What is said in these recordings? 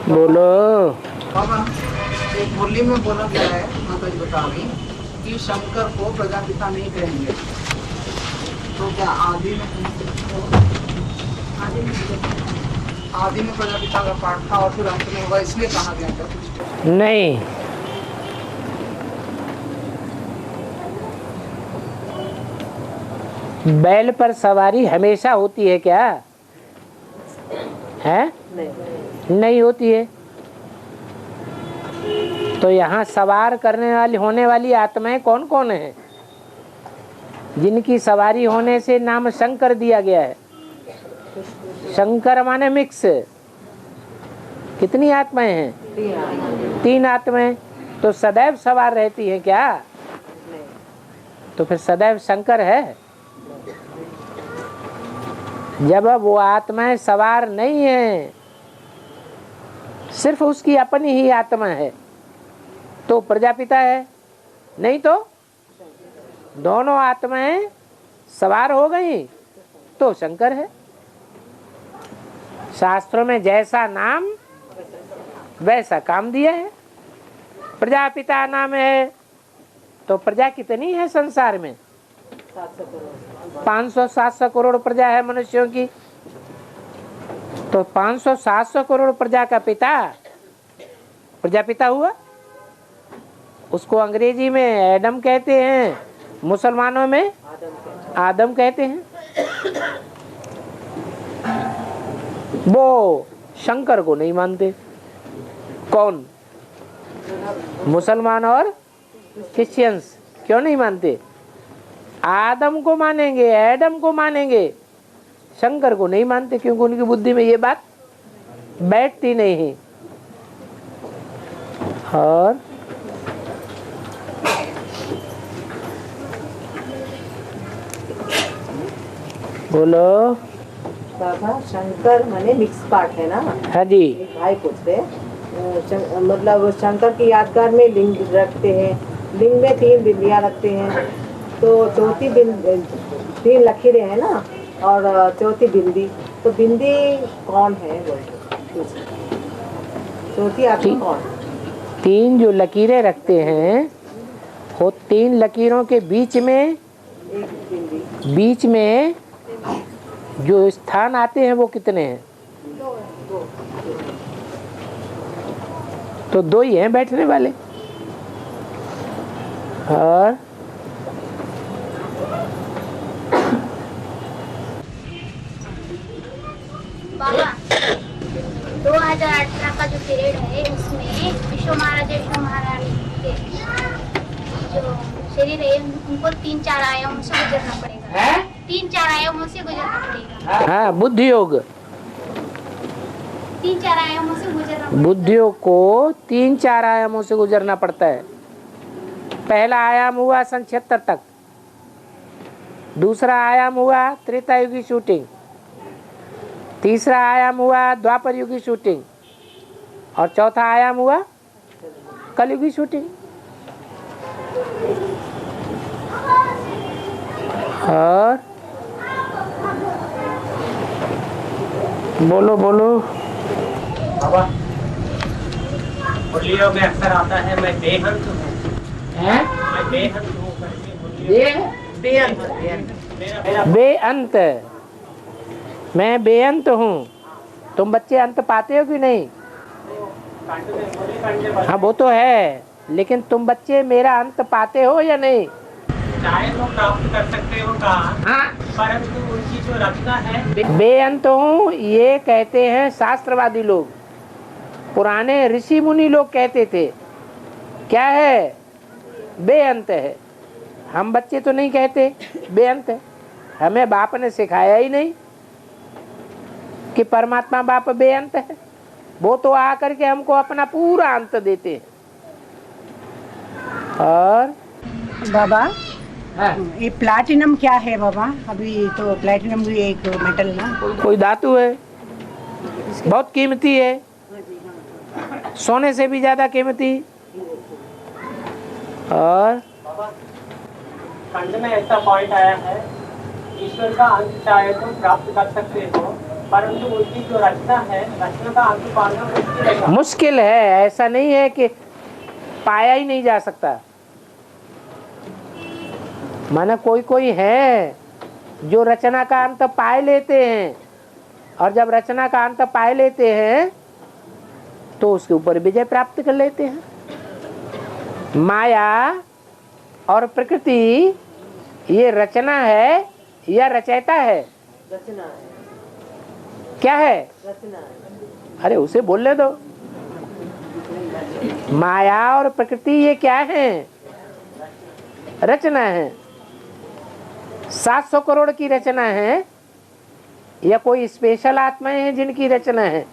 बोलो। बाबा, एक मुरली में बोला गया है, माता जी बता रही कि शंकर को प्रजापिता नहीं कहेंगे, तो क्या आदि में आदि में प्रजापिता का पाठ था और फिर अंत में होगा, इसलिए कहा गया था कुछ? नहीं, बैल पर सवारी हमेशा होती है क्या? है? नहीं होती है। तो यहाँ सवार करने वाली होने वाली आत्माएं कौन कौन है जिनकी सवारी होने से नाम शंकर दिया गया है? शंकर माने मिक्स। कितनी आत्माएं हैं? 3 आत्माएं। तो सदैव सवार रहती हैं क्या? तो फिर सदैव शंकर है। जब वो आत्माएं सवार नहीं है, सिर्फ उसकी अपनी ही आत्मा है, तो प्रजापिता है। नहीं तो दोनों आत्माएं सवार हो गई तो शंकर है। शास्त्रों में जैसा नाम वैसा काम दिया है। प्रजापिता नाम है तो प्रजा कितनी है संसार में? 500-700 करोड़ प्रजा है मनुष्यों की। तो 500-700 करोड़ प्रजा का पिता प्रजापिता हुआ। उसको अंग्रेजी में एडम कहते हैं, मुसलमानों में आदम कहते हैं। वो शंकर को नहीं मानते। कौन? मुसलमान और क्रिश्चियंस। क्यों नहीं मानते? आदम को मानेंगे, एडम को मानेंगे, शंकर को नहीं मानते, क्योंकि उनकी बुद्धि में ये बात बैठती नहीं है। और बोलो। बाबा, शंकर माने मिक्स पार्ट है ना? हाँ जी। एक भाई पूछते मतलब शंकर की यादगार में लिंग रखते हैं, लिंग में 3 बिंदियां रखते हैं, तो चौथी 3 लकीरें हैं ना, और चौथी बिंदी, तो बिंदी कौन है? चौथी आत्मा कौन? 3 जो लकीरें रखते हैं, वो 3 लकीरों के बीच में एक बिंदी, बीच में जो स्थान आते हैं वो कितने हैं? तो 2 ही हैं बैठने वाले। और बाबा, 2018 का जो पीरियड है उसमें विश्व महाराज विश्व महारानी के जो शरीर है उनको 3-4 आयामों से गुजरना पड़ेगा। 3-4 आयामों से गुजरना पड़ेगा। हाँ, बुद्धि योग। 3-4 आयामों से गुजरना पड़ेगा। बुद्धियों को 3-4 आयामों से गुजरना पड़ता है। पहला आयाम हुआ सन 76 तक, दूसरा आयाम हुआ त्रेता युगी शूटिंग, तीसरा आयाम हुआ द्वापर युगी शूटिंग, और चौथा आयाम हुआ कलयुगी शूटिंग। और बोलो बोलो। बाबा, मुरलियों में अक्सर आता है मैं बेहंत हूँ। मैं बेहंत हूँ बेअंत। मैं बेअंत हूँ। तुम बच्चे अंत पाते हो कि नहीं? हाँ, वो तो है, लेकिन तुम बच्चे मेरा अंत पाते हो या नहीं? चाहे तो प्राप्त कर सकते हो कहा, परंतु उनकी जो रचना है। बेअंत हूँ ये कहते हैं शास्त्रवादी लोग। पुराने ऋषि मुनि लोग कहते थे क्या है? बेअंत है। हम बच्चे तो नहीं कहते बेअंत है। हमें बाप ने सिखाया ही नहीं कि परमात्मा बाप बेअंत है। वो तो आकर के हमको अपना पूरा अंत देते हैं। और बाबा, हाँ, ये प्लैटिनम क्या है बाबा? अभी तो प्लैटिनम भी एक मेटल ना, कोई धातु है, बहुत कीमती है, सोने से भी ज्यादा कीमती। और खंड में ऐसा पॉइंट आया है, ईश्वर का अंत चाहे तो प्राप्त कर सकते हो, परंतु उनकी जो रचना है, रचना का अंत पाना मुश्किल है। मुश्किल है, ऐसा नहीं है कि पाया ही नहीं जा सकता। माना कोई कोई है जो रचना का अंत पाए लेते हैं, और जब रचना का अंत पाए लेते हैं तो उसके ऊपर विजय प्राप्त कर लेते हैं। माया और प्रकृति ये रचना है या रचयिता है? रचना है। क्या है? रचना है। अरे उसे बोलने दो। माया और प्रकृति ये क्या है? रचना है। 700 करोड़ की रचना है या कोई स्पेशल आत्माएं हैं जिनकी रचना है?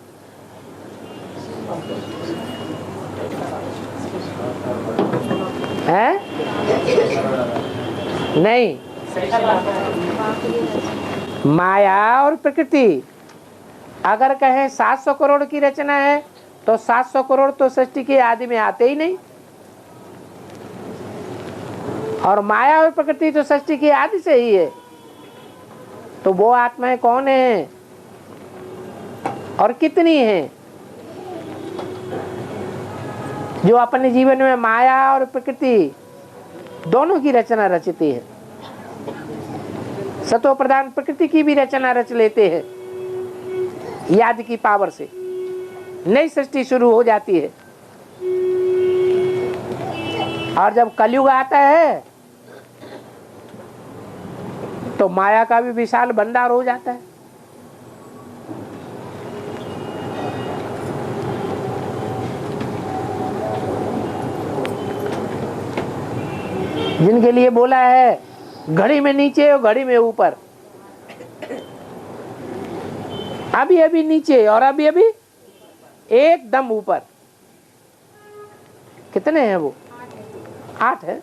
हैं? नहीं, माया और प्रकृति अगर कहें 700 करोड़ की रचना है तो 700 करोड़ तो सृष्टि के आदि में आते ही नहीं, और माया और प्रकृति तो सृष्टि की आदि से ही है। तो वो आत्माएं कौन है और कितनी हैं जो अपने जीवन में माया और प्रकृति दोनों की रचना रचती है? सतो प्रधान प्रकृति की भी रचना रच लेते हैं, याद की पावर से नई सृष्टि शुरू हो जाती है। और जब कलयुग आता है तो माया का भी विशाल भंडार हो जाता है। जिनके लिए बोला है घड़ी में नीचे और घड़ी में ऊपर, अभी अभी नीचे और अभी अभी एकदम ऊपर। कितने हैं वो? 8 है।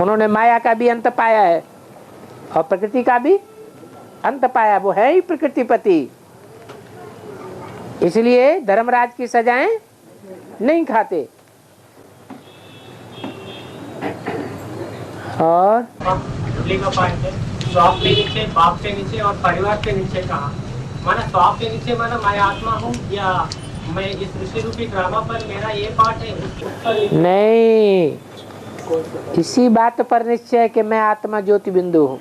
उन्होंने माया का भी अंत पाया है और प्रकृति का भी अंत पाया। वो है ही प्रकृतिपति, इसलिए धर्मराज की सजाएं नहीं खाते। और का पार्ट है स्वाप के नीचे, बाप के नीचे और परिवार के नीचे कहा। माना स्वाप के नीचे माना मैं आत्मा हूँ, या मैं इस ऋषि रूपी ड्रामा पर मेरा ये पार्ट है, उस पर नहीं, इसी बात पर निश्चय है कि मैं आत्मा ज्योति बिंदु हूँ।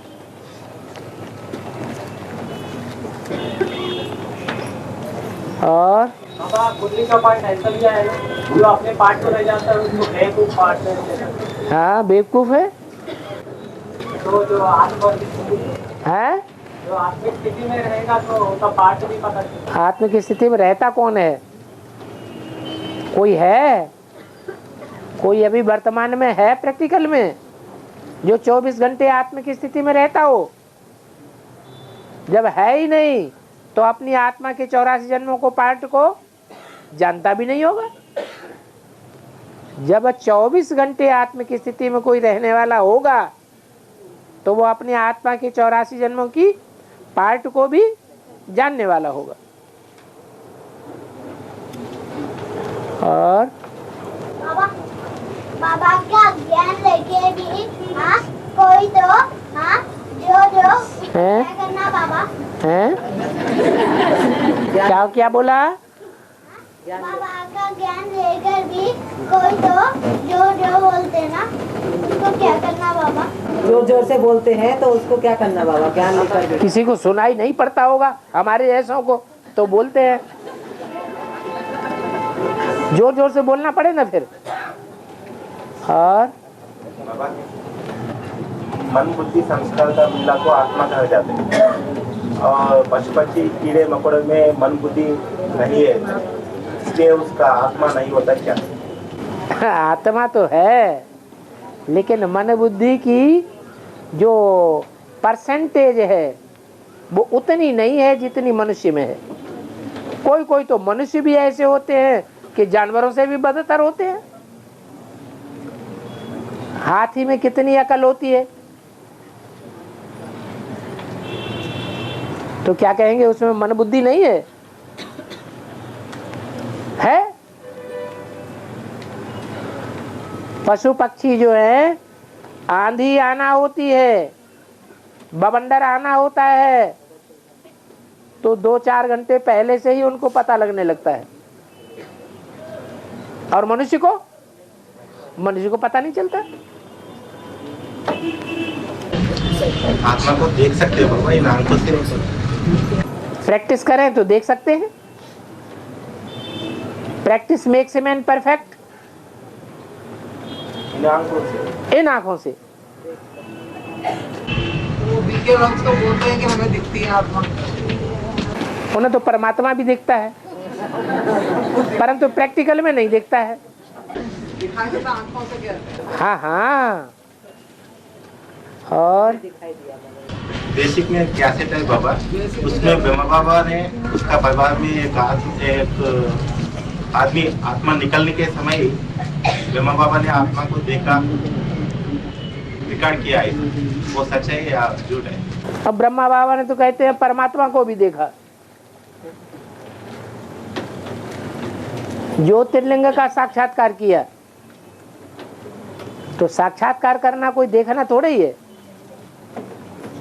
और कुंडली का पार्ट ऐसा लिया है ना, जो अपने पार्ट को रह जाता है उसको बेवकूफ पार्ट है। हाँ, बेवकूफ है। तो जो आत्मा है, जो आत्मिक स्थिति में रहेगा तो उसका पार्ट भी पता चलेगा। आत्मा की स्थिति में रहता कौन है? कोई है? कोई अभी वर्तमान में है प्रैक्टिकल में जो 24 घंटे आत्मा की स्थिति में रहता हो? जब है ही नहीं तो अपनी आत्मा के 84 जन्मों को पार्ट को जानता भी नहीं होगा। जब 24 घंटे आत्मा की स्थिति में कोई रहने वाला होगा तो वो अपनी आत्मा के 84 जन्मों की पार्ट को भी जानने वाला होगा। और बाबा का ज्ञान लेके भी कोई तो जो क्या करना बाबा हैं? क्या बोला? बाबा का ज्ञान लेकर भी कोई तो जो बोलते ना उसको क्या करना बाबा? जोर जोर से बोलते हैं तो उसको क्या करना बाबा? ज्ञान लेकर भी किसी को सुनाई नहीं पड़ता होगा, हमारे ऐसों को तो बोलते हैं। जोर जोर से बोलना पड़े ना फिर। और मन बुद्धि संस्कार का मिला को आत्मा कहा जाते हैं, और पशु पक्षी कीड़े मकोड़े में मन बुद्धि नहीं है, इसलिए उसका आत्मा नहीं होता क्या? आत्मा तो है, लेकिन मन बुद्धि की जो परसेंटेज है वो उतनी नहीं है जितनी मनुष्य में है। कोई कोई तो मनुष्य भी ऐसे होते हैं कि जानवरों से भी बदतर होते हैं। हाथी में कितनी अकल होती है, तो क्या कहेंगे उसमें मन बुद्धि नहीं है? पशु पक्षी जो है आंधी आना होती है, बवंडर आना होता है, तो 2-4 घंटे पहले से ही उनको पता लगने लगता है। और मनुष्य को पता नहीं चलता। आत्मा को देख सकते हो बाबा इन आंखों से? प्रैक्टिस करें तो देख सकते हैं। Practice makes a man perfect. इन आंखों से, इन आंखों से। वो बीके लोग तो बोलते हैं कि हमें दिखती है आत्मा। उन्हें तो परमात्मा भी दिखता है, परंतु प्रैक्टिकल में नहीं दिखता है। दिखाई देता आंखों से क्या? हाँ हाँ। और बेसिक में क्या सेट है बाबा, उसमें ब्रह्मा बाबा ने उसका परिवार में एक आदमी आत्मा निकलने के समय ब्रह्मा बाबा ने आत्मा को देखा, रिकॉर्ड किया है। वो सच है या झूठ है? अब ब्रह्मा बाबा ने तो कहते हैं परमात्मा को भी देखा। ज्योतिर्लिंग का साक्षात्कार किया, तो साक्षात्कार करना कोई देखना थोड़ा ही है।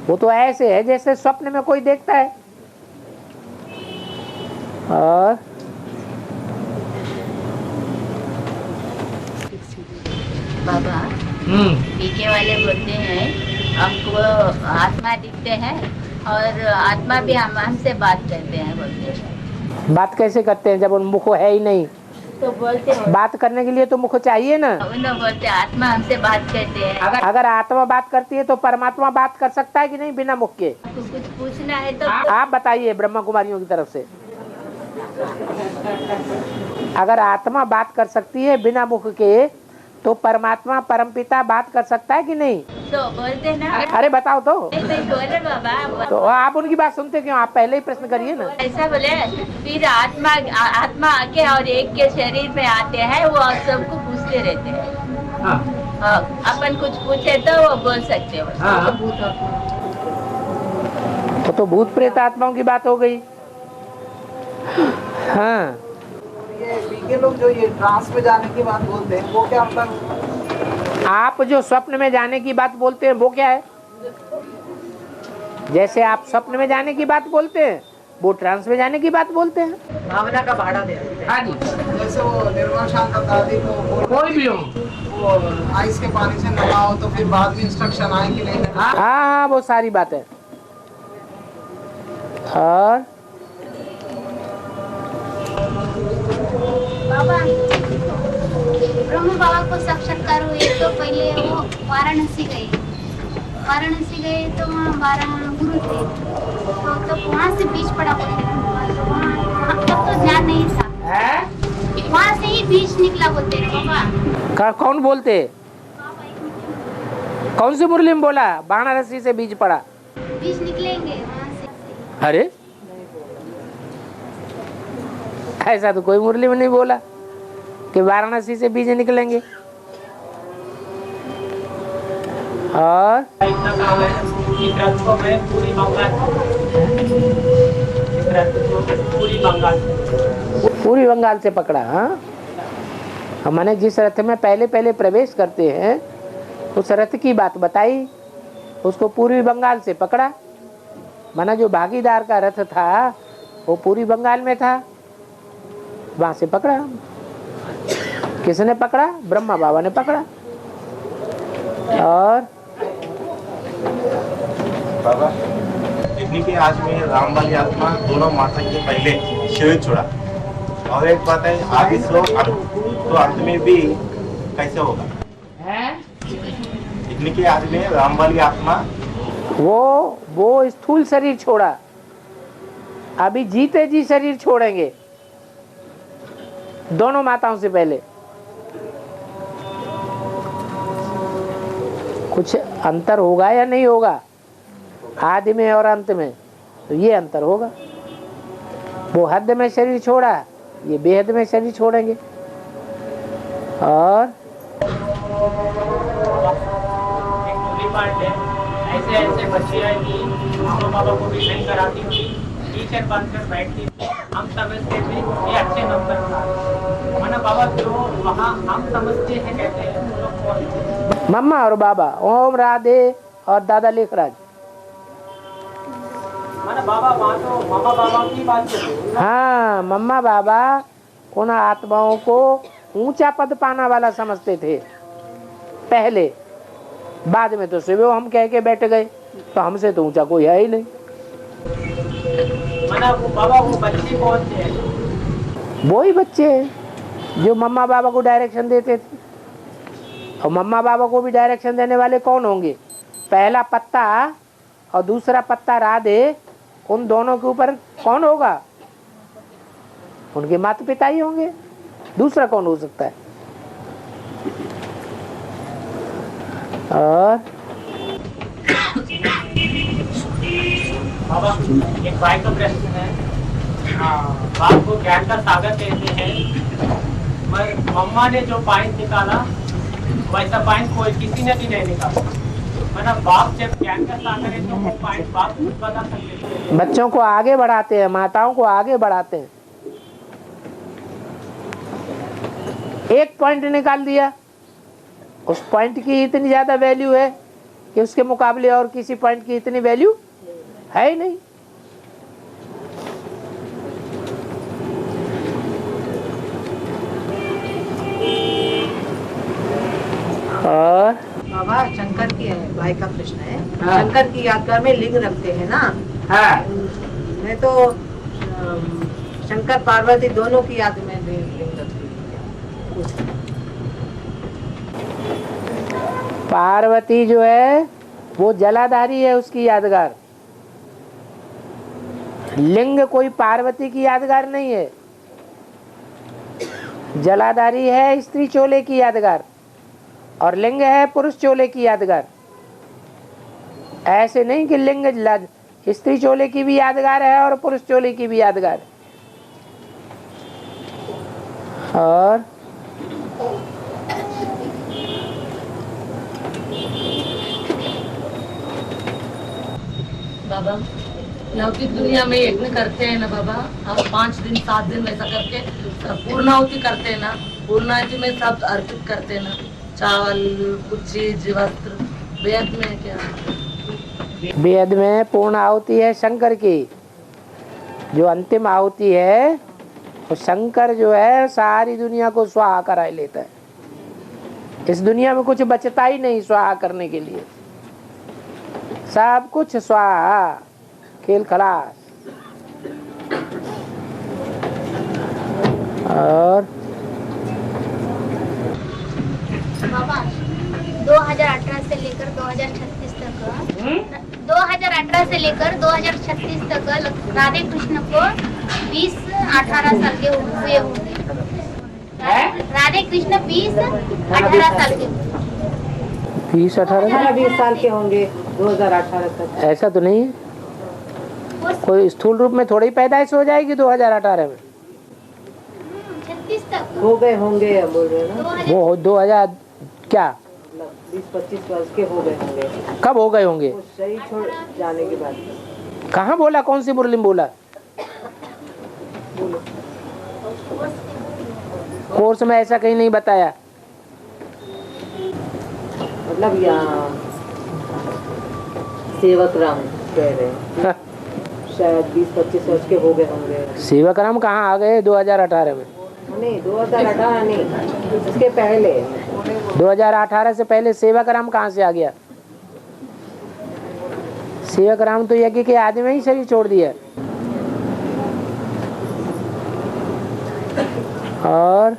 वो तो ऐसे है जैसे स्वप्न में कोई देखता है। और बाबा पीके वाले बोलते हैं हमको आत्मा दिखते हैं और आत्मा भी हमसे बात करते हैं बोलते हैं। बात कैसे करते हैं जब उन मुख है ही नहीं? तो बोलते हैं बात करने के लिए तो मुख चाहिए ना। उन्होंने बोलते आत्मा हमसे बात करते हैं। अगर आत्मा बात करती है तो परमात्मा बात कर सकता है कि नहीं बिना मुख के? आपको कुछ पूछना है तो आप बताइए ब्रह्मा कुमारियों की तरफ से। अगर आत्मा बात कर सकती है बिना मुख के, तो परमात्मा परमपिता बात कर सकता है कि नहीं? तो बोलते ना। अरे बताओ तो। बोले बाबा तो आप उनकी बात सुनते क्यों? आप पहले ही प्रश्न करिए ना। ऐसा बोले फिर आत्मा आके और एक के शरीर में आते हैं, वो सबको पूछते रहते हैं। हाँ, अपन कुछ पूछे तो वो बोल सकते हो। तो भूत प्रेत आत्माओं की बात हो गई। हाँ, ये बीके लोग जो ये ट्रांस में जाने की बात बोलते हैं, वो क्या मतलब? आप जो स्वप्न में जाने की बात बोलते हैं वो क्या है? जैसे आप स्वप्न में जाने की बात बोलते हैं, वो ट्रांस में जाने की बात बोलते हैं। भावना का भाड़ा दे। हाँ जी, जैसे वो निर्मल शांत दादी को कोई भी हो, वो आइस के पानी से नहाओ तो फिर बाद में इंस्ट्रक्शन आए कि नहीं। हाँ, वो सारी बात है। और बाबा ब्रह्म बाबा को साक्षात्कार हुए तो पहले वो वाराणसी गए तो वहाँ 12 गुरु थे, तो वहाँ से बीज पड़ा बोलते वहाँ तब तो ज्ञान नहीं था, वहाँ से ही बीज निकला बोलते बाबा। कौन बोलते? कौन सी मुरली में बोला वाराणसी से बीज पड़ा? बीज निकलेंगे वहाँ से। अरे ऐसा तो कोई मुरली में नहीं बोला कि वाराणसी से बीज निकलेंगे। और इतना काम है कि ग्रंथ को मैं पूरी बंगाल से पकड़ा। हाँ, मैंने जिस रथ में पहले प्रवेश करते हैं उस रथ की बात बताई, उसको पूर्वी बंगाल से पकड़ा। माना जो भागीदार का रथ था वो पूर्वी बंगाल में था, वहां से पकड़ा। किसने पकड़ा? ब्रह्मा बाबा ने पकड़ा। और बाबा इतनी की आज में राम वाली आत्मा दोनों माता के पहले शरीर छोड़ा, और एक बात है आगे सो तो अंत में भी कैसे होगा? इतनी की आज में राम वाली आत्मा वो स्थूल शरीर छोड़ा, अभी जीते जी शरीर छोड़ेंगे दोनों माताओं से पहले। कुछ अंतर होगा या नहीं होगा आदि में और अंत में? तो ये अंतर होगा। वो हद में शरीर छोड़ा, ये बेहद में शरीर छोड़ेंगे। और ऐसे बच्चियाँ कि मामा बाबा को ट्यूशन कराती थी, टीचर बनकर बैठती थी, हम समझते थे ये अच्छे नंबर था। माना बाबा जो वहाँ हम समझते हैं कहते हैं मम्मा और बाबा, ओम राधे और दादा लेखराज। माना बाबा वहाँ तो मम्मा बाबा की बात कर रहे हो। हाँ, मम्मा बाबा उन आत्माओं को ऊंचा पद पाना वाला समझते थे पहले, बाद में तो सिर्फ हम कह के बैठ गए, तो हमसे तो ऊंचा कोई है ही नहीं। माना वो बाबा वो बच्चे कौन थे? वो ही बच्चे हैं जो मम्मा बाबा को डायरेक्शन देते थे। और मम्मा बाबा को भी डायरेक्शन देने वाले कौन होंगे? पहला पत्ता और दूसरा पत्ता राधे, उन दोनों के ऊपर कौन होगा? उनके माता पिता ही होंगे, दूसरा कौन हो सकता है? और बाबा एक भाई का प्रश्न है। बाप को ज्ञान का सागर कहते हैं, मगर मम्मा ने जो पॉइंट निकाला वैसा पॉइंट कोई किसी ने भी नहीं निकाला। मतलब बाप जब ज्ञान का सागर है तो वो पॉइंट बाप खुद बता सकते हैं। बच्चों को आगे बढ़ाते हैं, माताओं को आगे बढ़ाते हैं। एक पॉइंट निकाल दिया, उस पॉइंट की इतनी ज्यादा वैल्यू है कि उसके मुकाबले और किसी पॉइंट की इतनी वैल्यू है ही नहीं। और बाबा शंकर की है, भाई का प्रश्न है। हाँ। शंकर की यादगार में लिंग रखते हैं ना। हाँ, मैं तो शंकर पार्वती दोनों की याद में लिंग रखती हूँ। पार्वती जो है वो जलाधारी है, उसकी यादगार। लिंग कोई पार्वती की यादगार नहीं है, जलाधारी है स्त्री चोले की यादगार, और लिंग है पुरुष चोले की यादगार। ऐसे नहीं कि लिंग स्त्री चोले की भी यादगार है और पुरुष चोले की भी यादगार है। और बाबा लौकिक दुनिया में यज्ञ करते हैं ना बाबा, हम 5 दिन 7 दिन वैसा करके पूर्णाहुति करते हैं ना। पूर्णाहुति में सब अर्पित करते हैं ना, चावल कुछ चीज वस्त्र। वेद में क्या? वेद में पूर्ण आहुति है शंकर की, जो अंतिम आहुति है वो शंकर जो है सारी दुनिया को स्वाहा करा लेता है। इस दुनिया में कुछ बचता ही नहीं स्वाहा करने के लिए, सब कुछ स्वाहा, खेल खलास। और बाबा 2018 से लेकर 2036 तक 2018 से लेकर 2036 तक राधे कृष्ण को 20-18 साल के हुए होंगे। राधे कृष्ण 20-18 साल के 20-18 साल के होंगे 2018 तक। ऐसा तो नहीं है, कोई स्थूल रूप में थोड़ी पैदाइश हो जाएगी 2018 में। 36 तक हो गए होंगे बोल रहे हैं ना। वो 2000 क्या 20-25 वर्ष के हो गए होंगे। कब हो गए होंगे? वो शरीर छोड़ जाने के बाद। कहाँ बोला, कौन सी मुरली में बोला? कोर्स में ऐसा कहीं नहीं बताया। मतलब यहाँ सेवक राम कह रहे हैं शायद 20-25 वर्ष के हो गए होंगे। सेवक राम कहाँ आ गए 2018 में? नहीं 2018 नहीं, उसके पहले। 2018 से पहले सेवक राम कहाँ से आ गया? सेवक राम तो यज्ञ के आदि में ही शरीर छोड़ दिया। और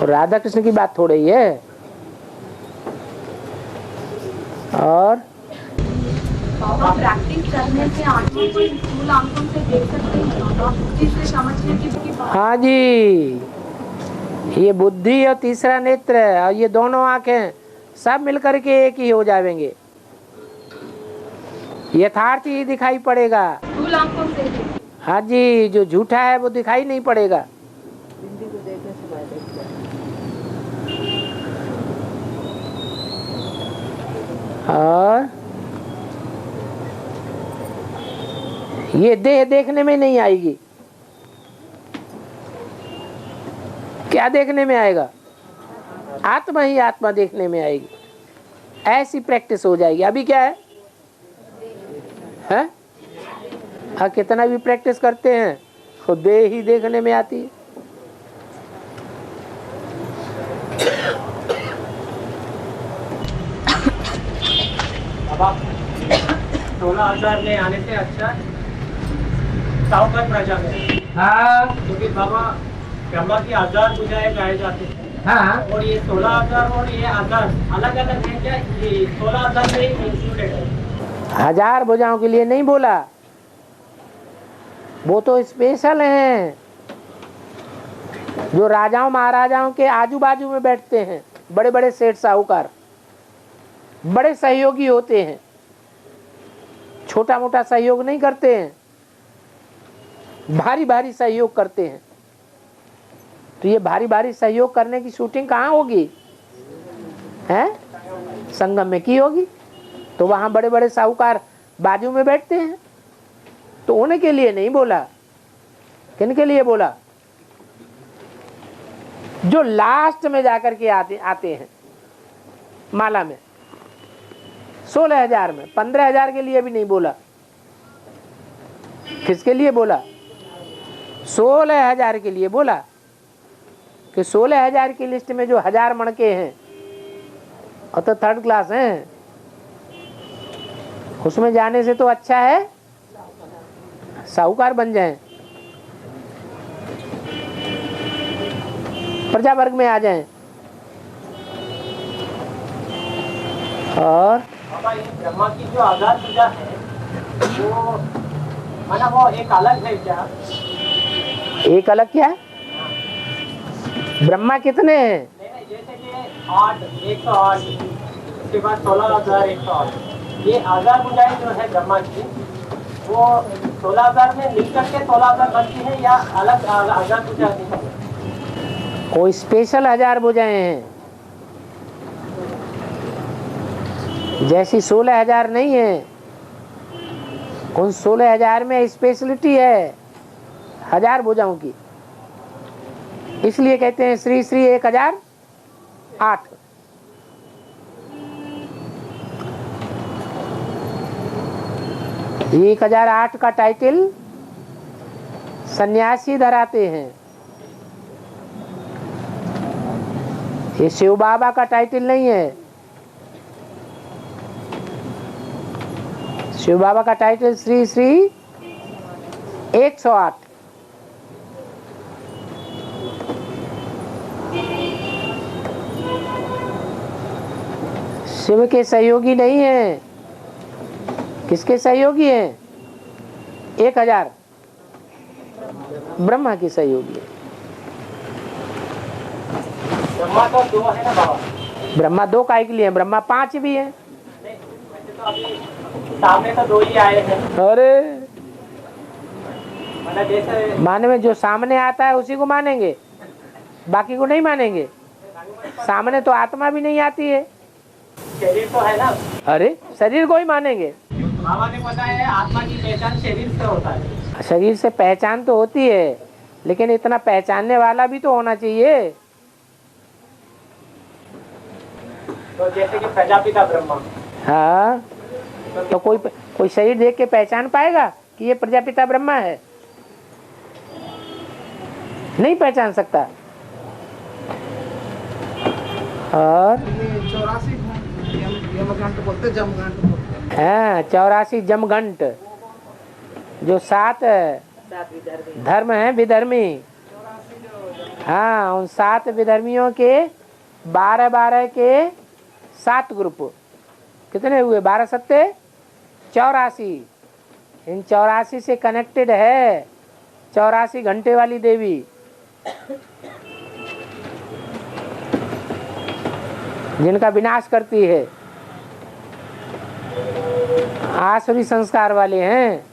राधा कृष्ण की बात थोड़ी है। और प्रैक्टिस करने से आंखों को स्थूल आंखों से देख सकते हैं, से समझने की। हाँ जी, ये बुद्धि और तीसरा नेत्र है, और ये दोनों आंखें सब मिलकर के एक ही हो जाएंगे। यथार्थ ही दिखाई पड़ेगा। स्थूल आंखों से। हाँ जी, जो झूठा है वो दिखाई नहीं पड़ेगा। और ये देह देखने में नहीं आएगी, क्या देखने में आएगा? आत्मा ही आत्मा देखने में आएगी। ऐसी प्रैक्टिस हो जाएगी। अभी क्या है? हैं? हाँ, कितना भी प्रैक्टिस करते हैं तो देह ही देखने में आती है। बाबा 16,000 में आने से अच्छा साहूकार प्रजा में। हाँ, क्योंकि बाबा ब्रह्मा की 1000 भुजाएं गाए जाते हैं। हाँ, और ये 16,000 और ये 1000 अलग अलग है क्या? ये 16,000 में ही इंक्लूडेड है? 1000 भुजाओं के लिए नहीं बोला, वो तो स्पेशल हैं जो राजाओं महाराजाओं के आजू बाजू में बैठते हैं। बड़े बड़े सेठ साहूकार बड़े सहयोगी होते हैं, छोटा मोटा सहयोग नहीं करते हैं, भारी भारी सहयोग करते हैं। तो ये भारी भारी सहयोग करने की शूटिंग कहाँ होगी? हैं? संगम में की होगी। तो वहाँ बड़े बड़े साहूकार बाजू में बैठते हैं, तो उन्हीं के लिए नहीं बोला। किन के लिए बोला? जो लास्ट में जाकर के आते हैं माला में, 16,000 में। 15,000 के लिए भी नहीं बोला। किसके लिए बोला? 16,000 के लिए बोला कि 16,000 की लिस्ट में जो 1000 मणके हैं और तो 3rd क्लास हैं, उसमें जाने से तो अच्छा है साहूकार बन जाएं, प्रजा वर्ग में आ जाएं। और बाबा ये ब्रह्मा की जो 1000 भुजा है वो मतलब वो एक अलग है क्या? एक अलग क्या है? ब्रह्मा कितने हैं? नहीं, जैसे कि 8 108, उसके बाद 16,108, ये 1000 भुजाएं जो है ब्रह्मा की, वो 16,000 में मिलकर के 16,000 बनती है या अलग 1000 भुजाएं है? कोई स्पेशल 1000 भुजाएं हैं, जैसी 16,000 नहीं है। उन 16,000 में स्पेशलिटी है 1000 भुजाओं की। इसलिए कहते हैं श्री श्री 1008। ये 1008 का टाइटल सन्यासी धराते हैं। ये शिव बाबा का टाइटल नहीं है। शिव बाबा का टाइटल श्री श्री 108। शिव के सहयोगी नहीं है। किसके सहयोगी हैं? 1000 ब्रह्मा के सहयोगी है। ब्रह्मा तो 2 है ना बाबा? ब्रह्मा 2 काय के लिए है? ब्रह्मा 5 भी है। वैसे तो अभी सामने तो 2 ही आए हैं। अरे मतलब जैसे माने में जो सामने आता है उसी को मानेंगे, बाकी को नहीं मानेंगे। सामने तो आत्मा भी नहीं आती है। शरीर तो है ना? अरे शरीर को ही मानेंगे। बाबा ने बताया है आत्मा की पहचान शरीर से होता है। शरीर से पहचान तो होती है, लेकिन इतना पहचानने वाला भी तो होना चाहिए। तो जैसे कि प्रजापिता ब्रह्मा। हाँ, तो कोई शरीर देख के पहचान पाएगा कि ये प्रजापिता ब्रह्मा है? नहीं पहचान सकता। और 84 यमघंट बोलते, जमघंट बोलते। हाँ, 84 जमघंट, जो 7 धर्म हैं विधर्मी। हाँ, उन 7 विधर्मियों के 12 के 7 ग्रुप। कितने हुए? 12 सत्ते 84। इन 84 से कनेक्टेड है 84 घंटे वाली देवी। जिनका विनाश करती है। आसुरी संस्कार वाले हैं।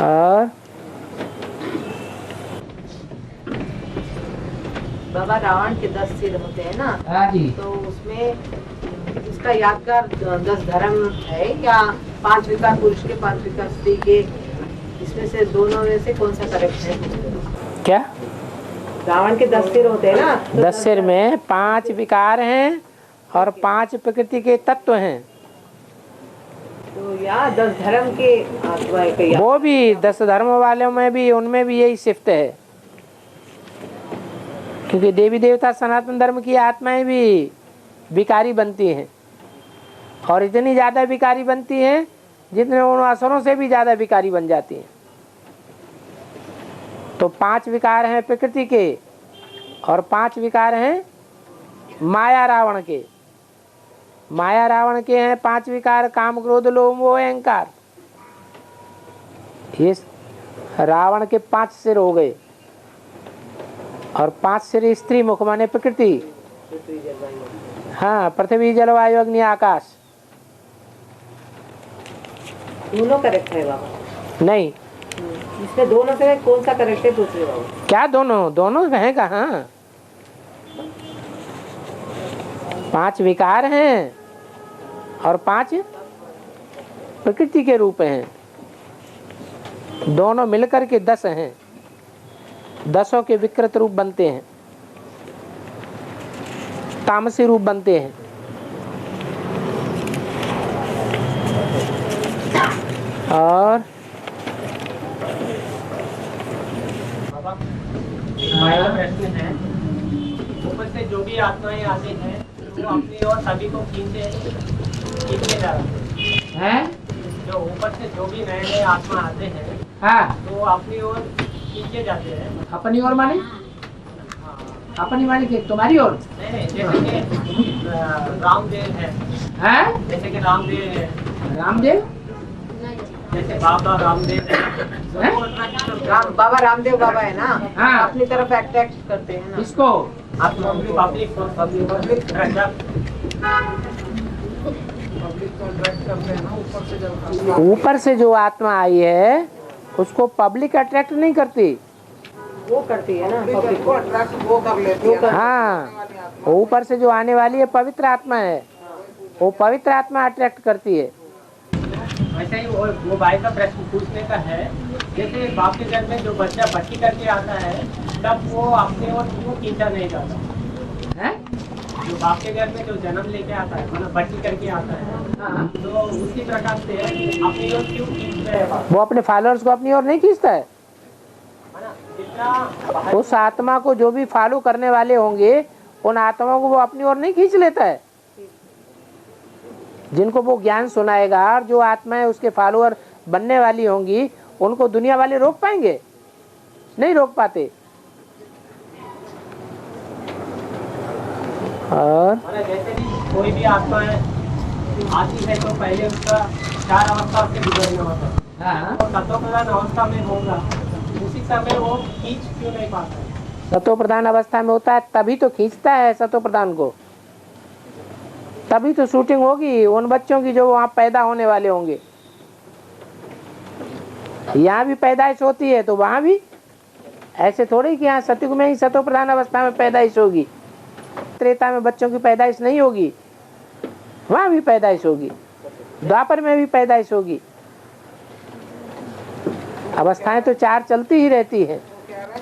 और बाबा रावण के 10 सिर होते हैं ना? हाँ जी। तो उसमें इसका यादगार 10 धर्म है या 5 विकार पुरुष के 5 विकार स्त्री के? इसमें से दोनों में से कौन सा करेक्ट है? क्या रावण के 10 सिर होते हैं ना, 10 सिर में 5 विकार हैं और 5 प्रकृति के तत्व हैं। तो या 10 धर्म के आत्मा है, वो भी 10 धर्म वालों में भी, उनमें भी यही सिफ्त है, क्योंकि देवी देवता सनातन धर्म की आत्माएं भी विकारी बनती हैं और इतनी ज्यादा विकारी बनती हैं जितने उन असुरों से भी ज्यादा विकारी बन जाती हैं। तो 5 विकार हैं प्रकृति के और 5 विकार हैं माया रावण के। माया रावण के हैं 5 विकार, काम क्रोध लोभ मोह अहंकार। ये रावण के 5 सिर हो गए और 5 सिर स्त्री मुख माने प्रकृति। हाँ, पृथ्वी जलवायु अग्नि आकाश। दोनों करेक्ट है बाबा? नहीं, इसमें दोनों से कौन सा करेक्ट है पूछ रहे बाबा? क्या दोनों? दोनों हैं कहाँ? 5 विकार हैं और 5 प्रकृति के रूप हैं। दोनों मिलकर के 10 हैं। 10 के विकृत रूप बनते हैं, तामसी रूप बनते हैं। और हमारा प्रश्न है, ऊपर से जो भी आत्माएं आते हैं वो अपनी ओर सभी को खींचे जा रहे हैं। जो ऊपर से जो भी नए नए आत्मा आते हैं, हाँ, तो अपनी ओर खींचे जाते हैं। अपनी ओर माने? अपनी माने कि तुम्हारी ओर? नहीं, जैसे कि रामदेव है, जैसे कि रामदेव है, रामदेव जैसे बाबा रामदेव है। बाबा रामदेव बाबा है ना, हाँ, अपनी तरफ अट्रैक्ट करते हैं ना। इसको पब्लिक ऊपर से जो आत्मा आई है उसको पब्लिक अट्रैक्ट नहीं करती, वो करती है ना, पब्लिक को अट्रैक्ट वो कर लेती है। हाँ, ऊपर से जो आने वाली है पवित्र आत्मा है, वो पवित्र आत्मा अट्रैक्ट करती है। वैसे ही वो भाई का प्रश्न पूछने का है, जैसे बाप के घर में जो बच्चा बच्ची करके आता है तब वो अपने ओर क्यों खींचा नहीं जाता है? जो बाप के घर में जो जन्म लेके आता है, मतलब बच्ची करके आता है, तो उसी प्रकार से अपनी ओर क्यों खींचता है? वो अपने फॉलोअर्स को अपनी ओर नहीं खींचता है। उस आत्मा को जो भी फॉलो करने वाले होंगे उन आत्माओं को वो अपनी ओर नहीं खींच लेता है। जिनको वो ज्ञान सुनाएगा और जो आत्माएं उसके फॉलोअर बनने वाली होंगी उनको दुनिया वाले रोक पाएंगे? नहीं रोक पाते। और जैसे भी कोई भी आत्मा आती है तो पहले उसका 4 अवस्था से गुजरना होता है। तो सत्व प्रधान अवस्था में होगा, उसी समय वो खींच क्यों नहीं पाता है? सत्व प्रधान अवस्था में होता है तभी तो खींचता है सत्व प्रधान को, तभी तो शूटिंग होगी उन बच्चों की जो वहाँ पैदा होने वाले होंगे। यहाँ भी पैदाइश होती है तो वहाँ भी ऐसे थोड़ी कि यहाँ सतयुग में ही सत्व प्रधान अवस्था में पैदाइश होगी, त्रेता में बच्चों की पैदाइश नहीं होगी, वहाँ भी पैदाइश होगी, द्वापर में भी पैदाइश होगी। अवस्थाएं तो 4 चलती ही रहती है।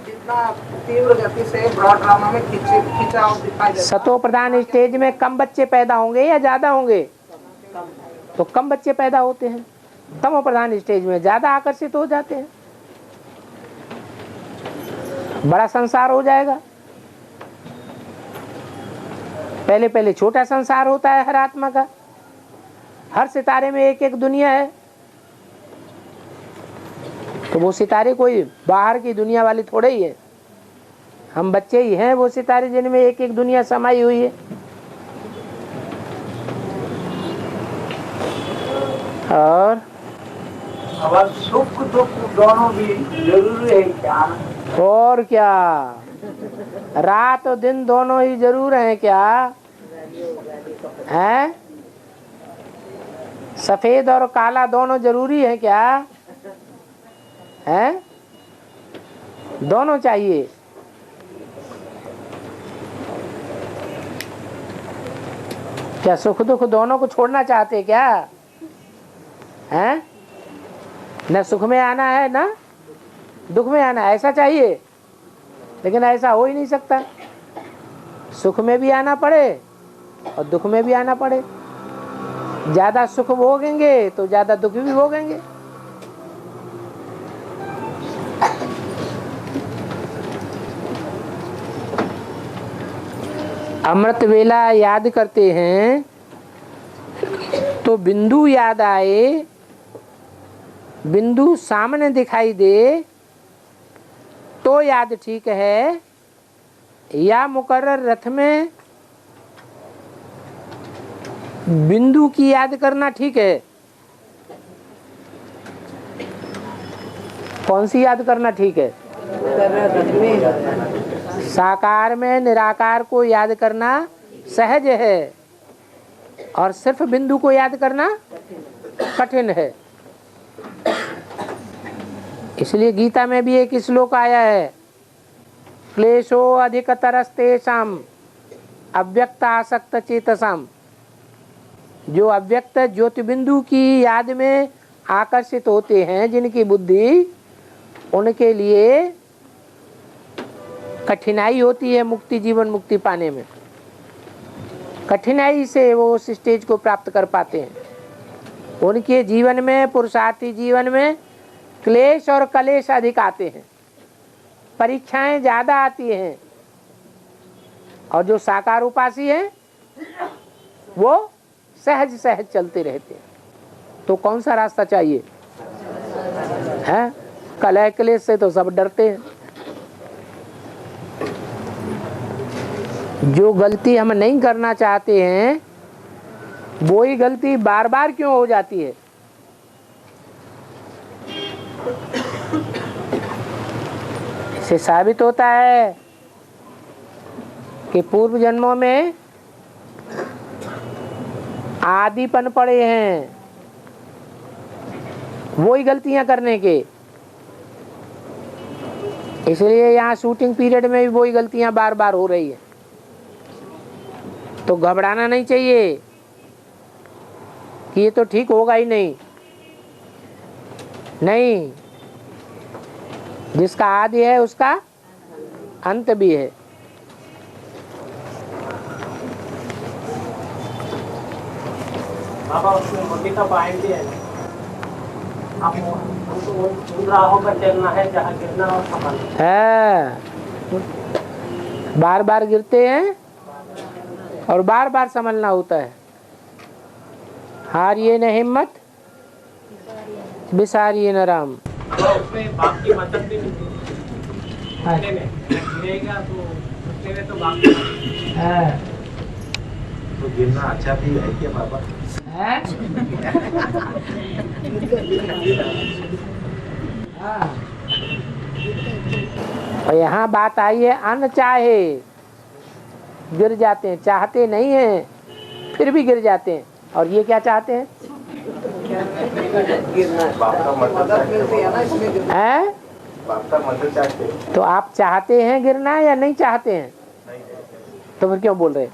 जितना तीव्र गति से ब्रॉड ड्रामा में खिंचाव दिखाई देता है। सत्व प्रधान स्टेज में कम बच्चे पैदा होंगे या ज्यादा होंगे? तो कम बच्चे पैदा होते हैं। तमो प्रधान स्टेज में ज्यादा आकर्षित हो जाते हैं, बड़ा संसार हो जाएगा। पहले पहले छोटा संसार होता है हर आत्मा का, हर सितारे में एक एक दुनिया है। तो वो सितारे कोई बाहर की दुनिया वाली थोड़े ही है, हम बच्चे ही हैं वो सितारे जिनमें एक एक दुनिया समाई हुई है। और सुख दुख दोनों भी जरूरी है क्या? और क्या, रात और दिन दोनों ही जरूर हैं क्या? हैं? सफेद और काला दोनों जरूरी है क्या? हैं? दोनों चाहिए। क्या सुख दुख दोनों को छोड़ना चाहते क्या? हैं? न सुख में आना है ना दुख में आना है, ऐसा चाहिए? लेकिन ऐसा हो ही नहीं सकता। सुख में भी आना पड़े और दुख में भी आना पड़े। ज्यादा सुख भोगेंगे तो ज्यादा दुख भी भोगेंगे। अमृत वेला याद करते हैं तो बिंदु याद आए, बिंदु सामने दिखाई दे तो याद ठीक है, या मुकर्रर रथ में बिंदु की याद करना ठीक है? कौन सी याद करना ठीक है? साकार में निराकार को याद करना सहज है और सिर्फ बिंदु को याद करना कठिन है। इसलिए गीता में भी एक श्लोक आया है, क्लेशो अधिकतरस्तेषाम् अव्यक्त आसक्त चेतसाम। जो अव्यक्त ज्योति बिंदु की याद में आकर्षित होते हैं, जिनकी बुद्धि, उनके लिए कठिनाई होती है मुक्ति, जीवन मुक्ति पाने में। कठिनाई से वो उस स्टेज को प्राप्त कर पाते हैं। उनके जीवन में, पुरुषार्थी जीवन में क्लेश और कलेश अधिक आते हैं, परीक्षाएं ज्यादा आती हैं। और जो साकार उपासी हैं वो सहज सहज चलते रहते हैं। तो कौन सा रास्ता चाहिए? है कलह क्लेश से तो सब डरते हैं। जो गलती हम नहीं करना चाहते हैं वो ही गलती बार बार क्यों हो जाती है? इससे साबित होता है कि पूर्व जन्मों में आदीपन पड़े हैं वो ही गलतियां करने के। इसलिए यहाँ शूटिंग पीरियड में भी वही गलतियां बार बार हो रही है। तो घबराना नहीं चाहिए कि ये तो ठीक होगा ही नहीं। नहीं, जिसका आदि है उसका अंत भी है। बाबा उसमें मोदी का पॉइंट ही है, हमको राह होकर चलना है, जहाँ गिरना और संभलना है। बार बार गिरते हैं और बार बार संभलना होता है। हारिए न हिम्मत, बिसारिए न राम। उसमें बाप की मदद भी मिलती है। गिरेगा तो उसके में तो बाप है। तो गिरना अच्छा भी है क्या बाबा? है? और यहाँ बात आई है अनचाहे गिर जाते हैं, चाहते नहीं हैं फिर भी गिर जाते हैं। और ये क्या चाहते हैं? हैं? तो आप चाहते हैं गिरना या नहीं चाहते हैं? तो फिर क्यों बोल रहे?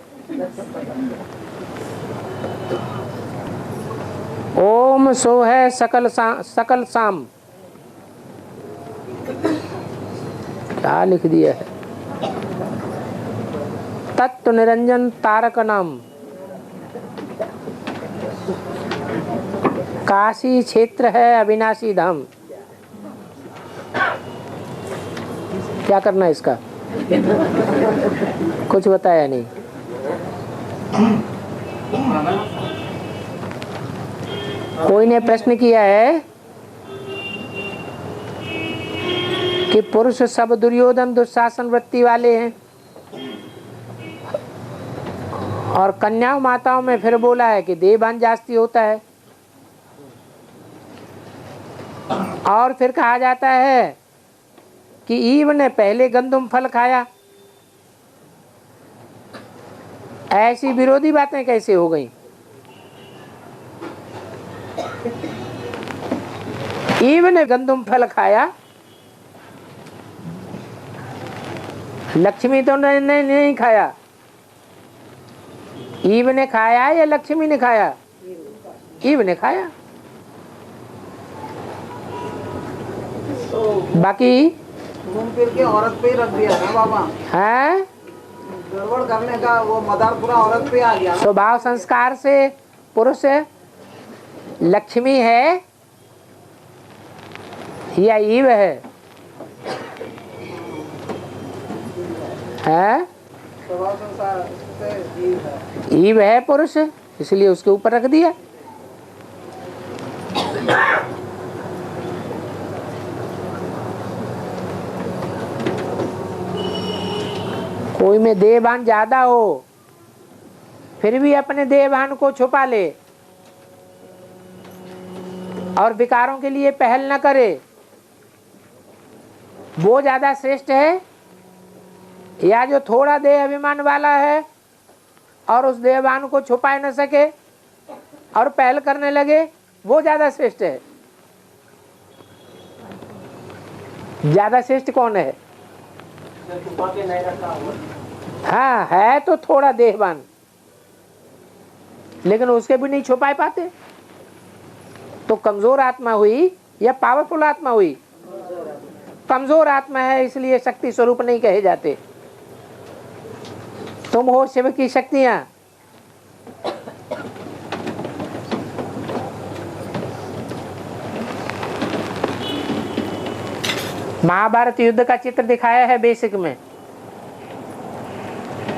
ओम सो है सकल साम। क्या लिख दिया है? तत्व निरंजन तारक नाम। काशी क्षेत्र है अविनाशी धाम। क्या करना है इसका? कुछ बताया नहीं। कोई ने प्रश्न किया है कि पुरुष सब दुर्योधन दुशासन वृत्ति वाले हैं और कन्या माताओं में फिर बोला है कि देहभान जास्ती होता है। और फिर कहा जाता है कि ईव ने पहले गंधम फल खाया। ऐसी विरोधी बातें कैसे हो गई? ईव ने गंधम फल खाया, लक्ष्मी तो नहीं खाया। ईव ने खाया या लक्ष्मी ने खाया? ईव ने खाया। बाकी घूम फिर के औरत पे ही रख दिया ना बाबा, हैं? गड़बड़ करने का वो मदार पूरा औरत पे आ गया ना। स्वभाव संस्कार से पुरुष लक्ष्मी है या ईव है? हैं? स्वभाव संसार से जीव है। ईव है पुरुष, इसलिए उसके ऊपर रख दिया। कोई में देहभान ज्यादा हो फिर भी अपने देहभान को छुपा ले और विकारों के लिए पहल न करे, वो ज्यादा श्रेष्ठ है या जो थोड़ा देह अभिमान वाला है और उस देहभान को छुपा न सके और पहल करने लगे, वो ज्यादा श्रेष्ठ है? ज्यादा श्रेष्ठ कौन है? हाँ, है तो थोड़ा देहवान लेकिन उसके भी नहीं छुपा पाते, तो कमजोर आत्मा हुई या पावरफुल आत्मा हुई? कमजोर आत्मा है, इसलिए शक्ति स्वरूप नहीं कहे जाते। तुम हो शिव की शक्तियां। महाभारत युद्ध का चित्र दिखाया है बेसिक में,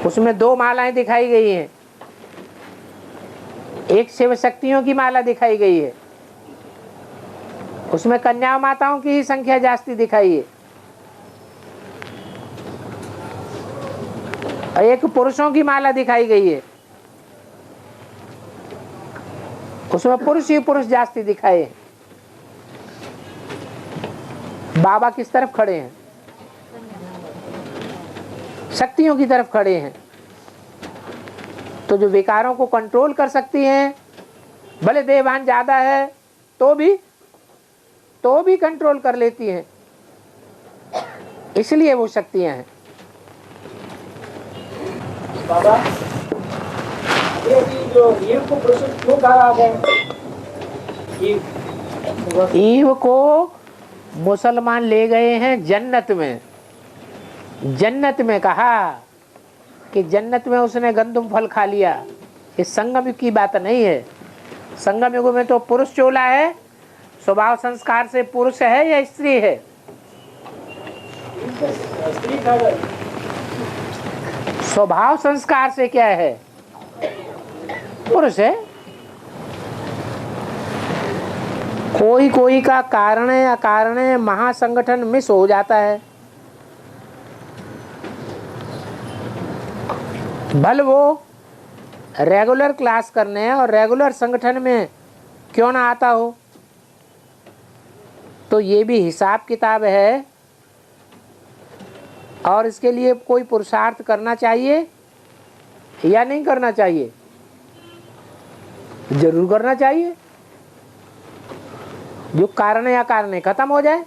उसमें 2 मालाएं दिखाई गई हैं। एक शिव शक्तियों की माला दिखाई गई है, उसमें कन्या माताओं की ही संख्या जास्ती दिखाई है, और एक पुरुषों की माला दिखाई गई है, उसमें पुरुष ही पुरुष जास्ती दिखाए हैं। बाबा किस तरफ खड़े हैं? शक्तियों की तरफ खड़े हैं। तो जो विकारों को कंट्रोल कर सकती हैं, भले देहभान ज्यादा है तो भी कंट्रोल कर लेती हैं, इसलिए वो शक्तियां हैं। बाबा, ये जो ईव को पुरुष क्यों कहा गया? ईव को मुसलमान ले गए हैं जन्नत में। जन्नत में कहा कि जन्नत में उसने गंदुम फल खा लिया। ये संगम युग की बात नहीं है। संगम युग में तो पुरुष चोला है, स्वभाव संस्कार से पुरुष है या स्त्री है? स्वभाव संस्कार से क्या है? पुरुष है। कोई का कारण अकारण महासंगठन मिस हो जाता है, भले वो रेगुलर क्लास करने और रेगुलर संगठन में क्यों ना आता हो। तो ये भी हिसाब किताब है और इसके लिए कोई पुरुषार्थ करना चाहिए या नहीं करना चाहिए? जरूर करना चाहिए। जो कारण या कारण खत्म हो जाए,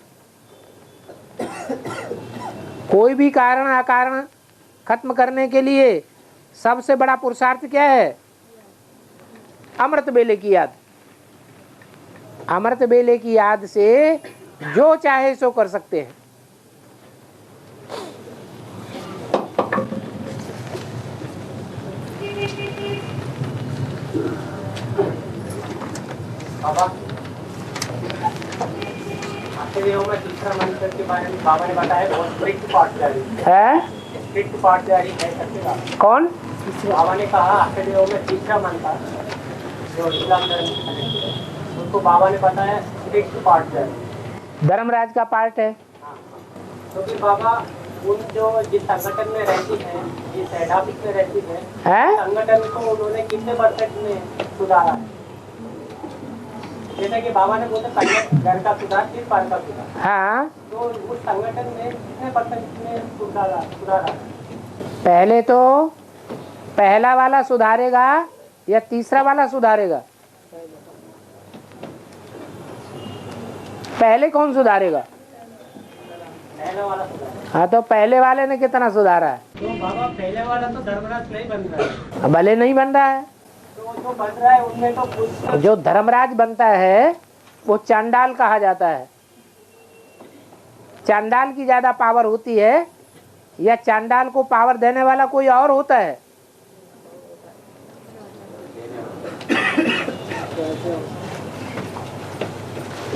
कोई भी कारण अकारण खत्म करने के लिए सबसे बड़ा पुरुषार्थ क्या है? अमृत बेले की याद। अमृत बेले की याद से जो चाहे सो कर सकते हैं। में तीसरा मंत्र के बारे में बाबा ने बताया, बहुत स्ट्रिक्ट पाठदारी है। स्ट्रिक्ट पाठदारी है सत्यता। कौन? बाबा ने कहा आखिरी में तीसरा मंत्र जो इस्लाम धर्म से उनको बाबा ने बताया स्ट्रिक्ट पाठदारी धर्मराज का पार्ट है। क्योंकि बाबा उन जो जिस संगठन में रहती है, जिस हेड ऑफिस में रहती है, संगठन को उन्होंने कितने % में सुधारा है? जैसे कि बाबा ने बोला घर का सुधार, किस बार का सुधार? हाँ, तो उस संगठन में कितने % में सुधारा? पहले तो पहला वाला सुधारेगा या तीसरा वाला सुधारेगा? पहले कौन सुधारेगा? पहले वाला सुधारा। हाँ, तो पहले वाले ने कितना सुधारा है? तो बाबा पहले वाला तो धर्मराज नहीं बन रहा है। भले नहीं बन रहा है, तो जो बन रहा है उनमें तो कुछ जो धर्मराज बनता है वो चांडाल कहा जाता है। चांडाल की ज्यादा पावर होती है या चांडाल को पावर देने वाला कोई और होता है?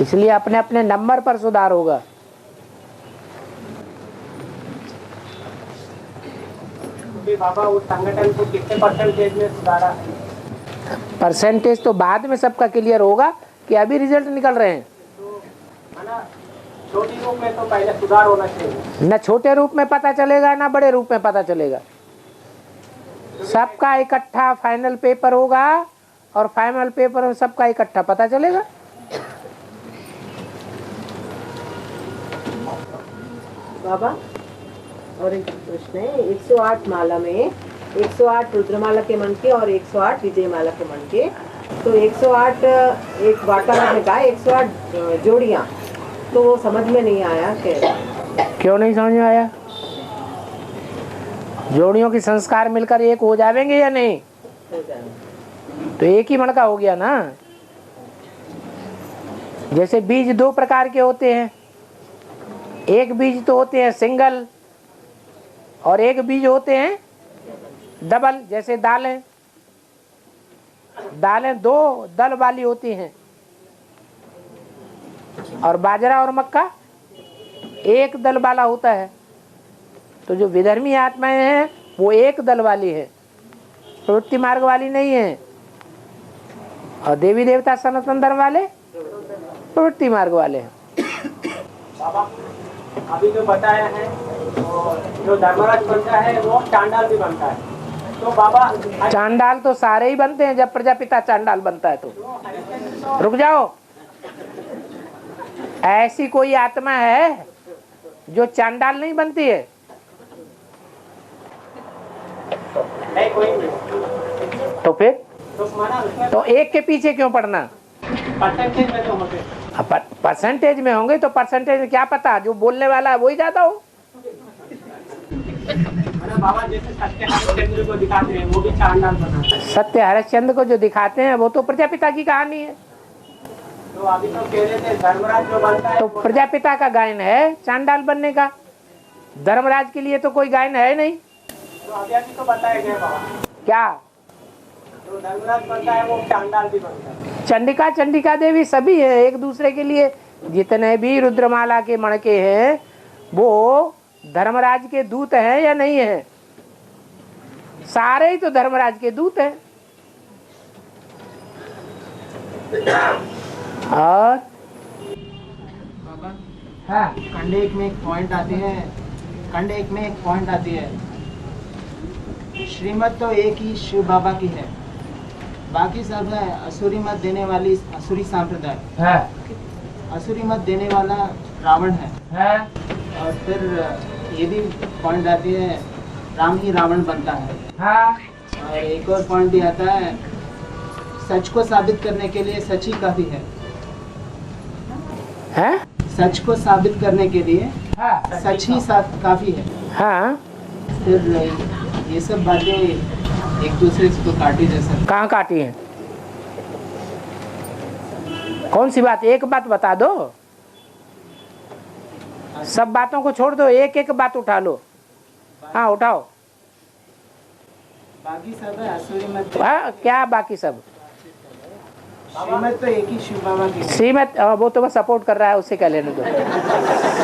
इसलिए अपने अपने नंबर पर सुधार होगा। बाबा उस संगठन को कितने परसेंटेज में सुधारा है? परसेंटेज तो बाद में सबका क्लियर होगा कि अभी रिजल्ट निकल रहे हैं। तो छोटी रूप में तो पहले सुधार होना चाहिए। न छोटे रूप में पता चलेगा ना बड़े रूप में पता चलेगा। सबका इकट्ठा फाइनल पेपर होगा और फाइनल पेपर में सबका इकट्ठा पता चलेगा। बाबा और एक प्रश्न है, 108 माला में 108 रुद्रमाला के मन के और 108 विजय माला के मन के, तो 108 एक वार्तालाप में कहा 108 जोड़ियाँ, तो वो समझ में नहीं आया। क्यों नहीं समझ में आया? जोड़ियों की संस्कार मिलकर एक हो जाएंगे या नहीं? हो जाएंगे। तो एक ही मणका हो गया ना। जैसे बीज दो प्रकार के होते हैं, एक बीज तो होते हैं सिंगल और एक बीज होते हैं डबल। जैसे दालें दो दल वाली होती हैं और बाजरा और मक्का एक दल वाला होता है। तो जो विधर्मी आत्माएं हैं वो एक दल वाली है, प्रवृत्ति मार्ग वाली नहीं है। और देवी देवता सनातन धर्म वाले प्रवृत्ति मार्ग वाले हैं। बाबा अभी जो बताया है जो धर्मराज बनता है वो चांडाल भी बनता है। तो बाबा चांडाल तो सारे ही बनते हैं। जब प्रजापिता चांडाल बनता है तो रुक जाओ, ऐसी कोई आत्मा है जो चांडाल नहीं बनती है? नहीं, कोई नहीं। तो फिर तो तो एक के पीछे क्यों पढ़ना? परसेंटेज में तो होते। परसेंटेज में होंगे तो परसेंटेज में क्या पता, जो बोलने वाला है वही ज्यादा हो। बाबा जैसे सत्य हरिश्चंद्र को दिखाते हैं वो भी चांडाल बनाते हैं। सत्य हरिश्चंद्र को जो दिखाते हैं वो तो प्रजापिता की कहानी है। तो अभी तो कह रहे थे धर्मराज जो बनता है तो प्रजापिता का गायन है चांडाल बनने का। धर्मराज के लिए तो कोई गायन है नहीं। तो अभी तो बताया गया बाबा। क्या? तो धर्मराज बनता है वो चांडाल भी बनता है। चंडिका चंडिका देवी सभी है एक दूसरे के लिए। जितने भी रुद्रमाला के मणके हैं वो धर्मराज के दूत हैं या नहीं है? सारे ही तो धर्मराज के दूत हैं। और बाबा हाँ, खंड एक में एक पॉइंट आती है, श्रीमत तो एक ही शिव बाबा की है, बाकी सब है असुरी मत देने वाली असुरी संप्रदाय हाँ, असुरी मत देने वाला रावण है। हाँ, और फिर ये भी पॉइंट आती है राम ही रावण बनता है। हाँ, और एक और पॉइंट भी आता है सच को साबित करने के लिए सच ही काफी है। हाँ, सच को साबित करने के लिए हाँ, सच ही काफी है। हाँ। फिर ये सब बातें एक दूसरे को काटी जैसा। कहाँ काटी है? कौन सी बात? एक बात बता दो। सब बातों को छोड़ दो, एक एक बात उठा लो। हाँ उठाओ। बाकी सब है असुरी मत। हाँ, क्या बाकी सब? श्रीमत तो एक ही शिव बाबा की है। श्रीमत वो तो बस सपोर्ट कर रहा है, उससे क्या लेने दो।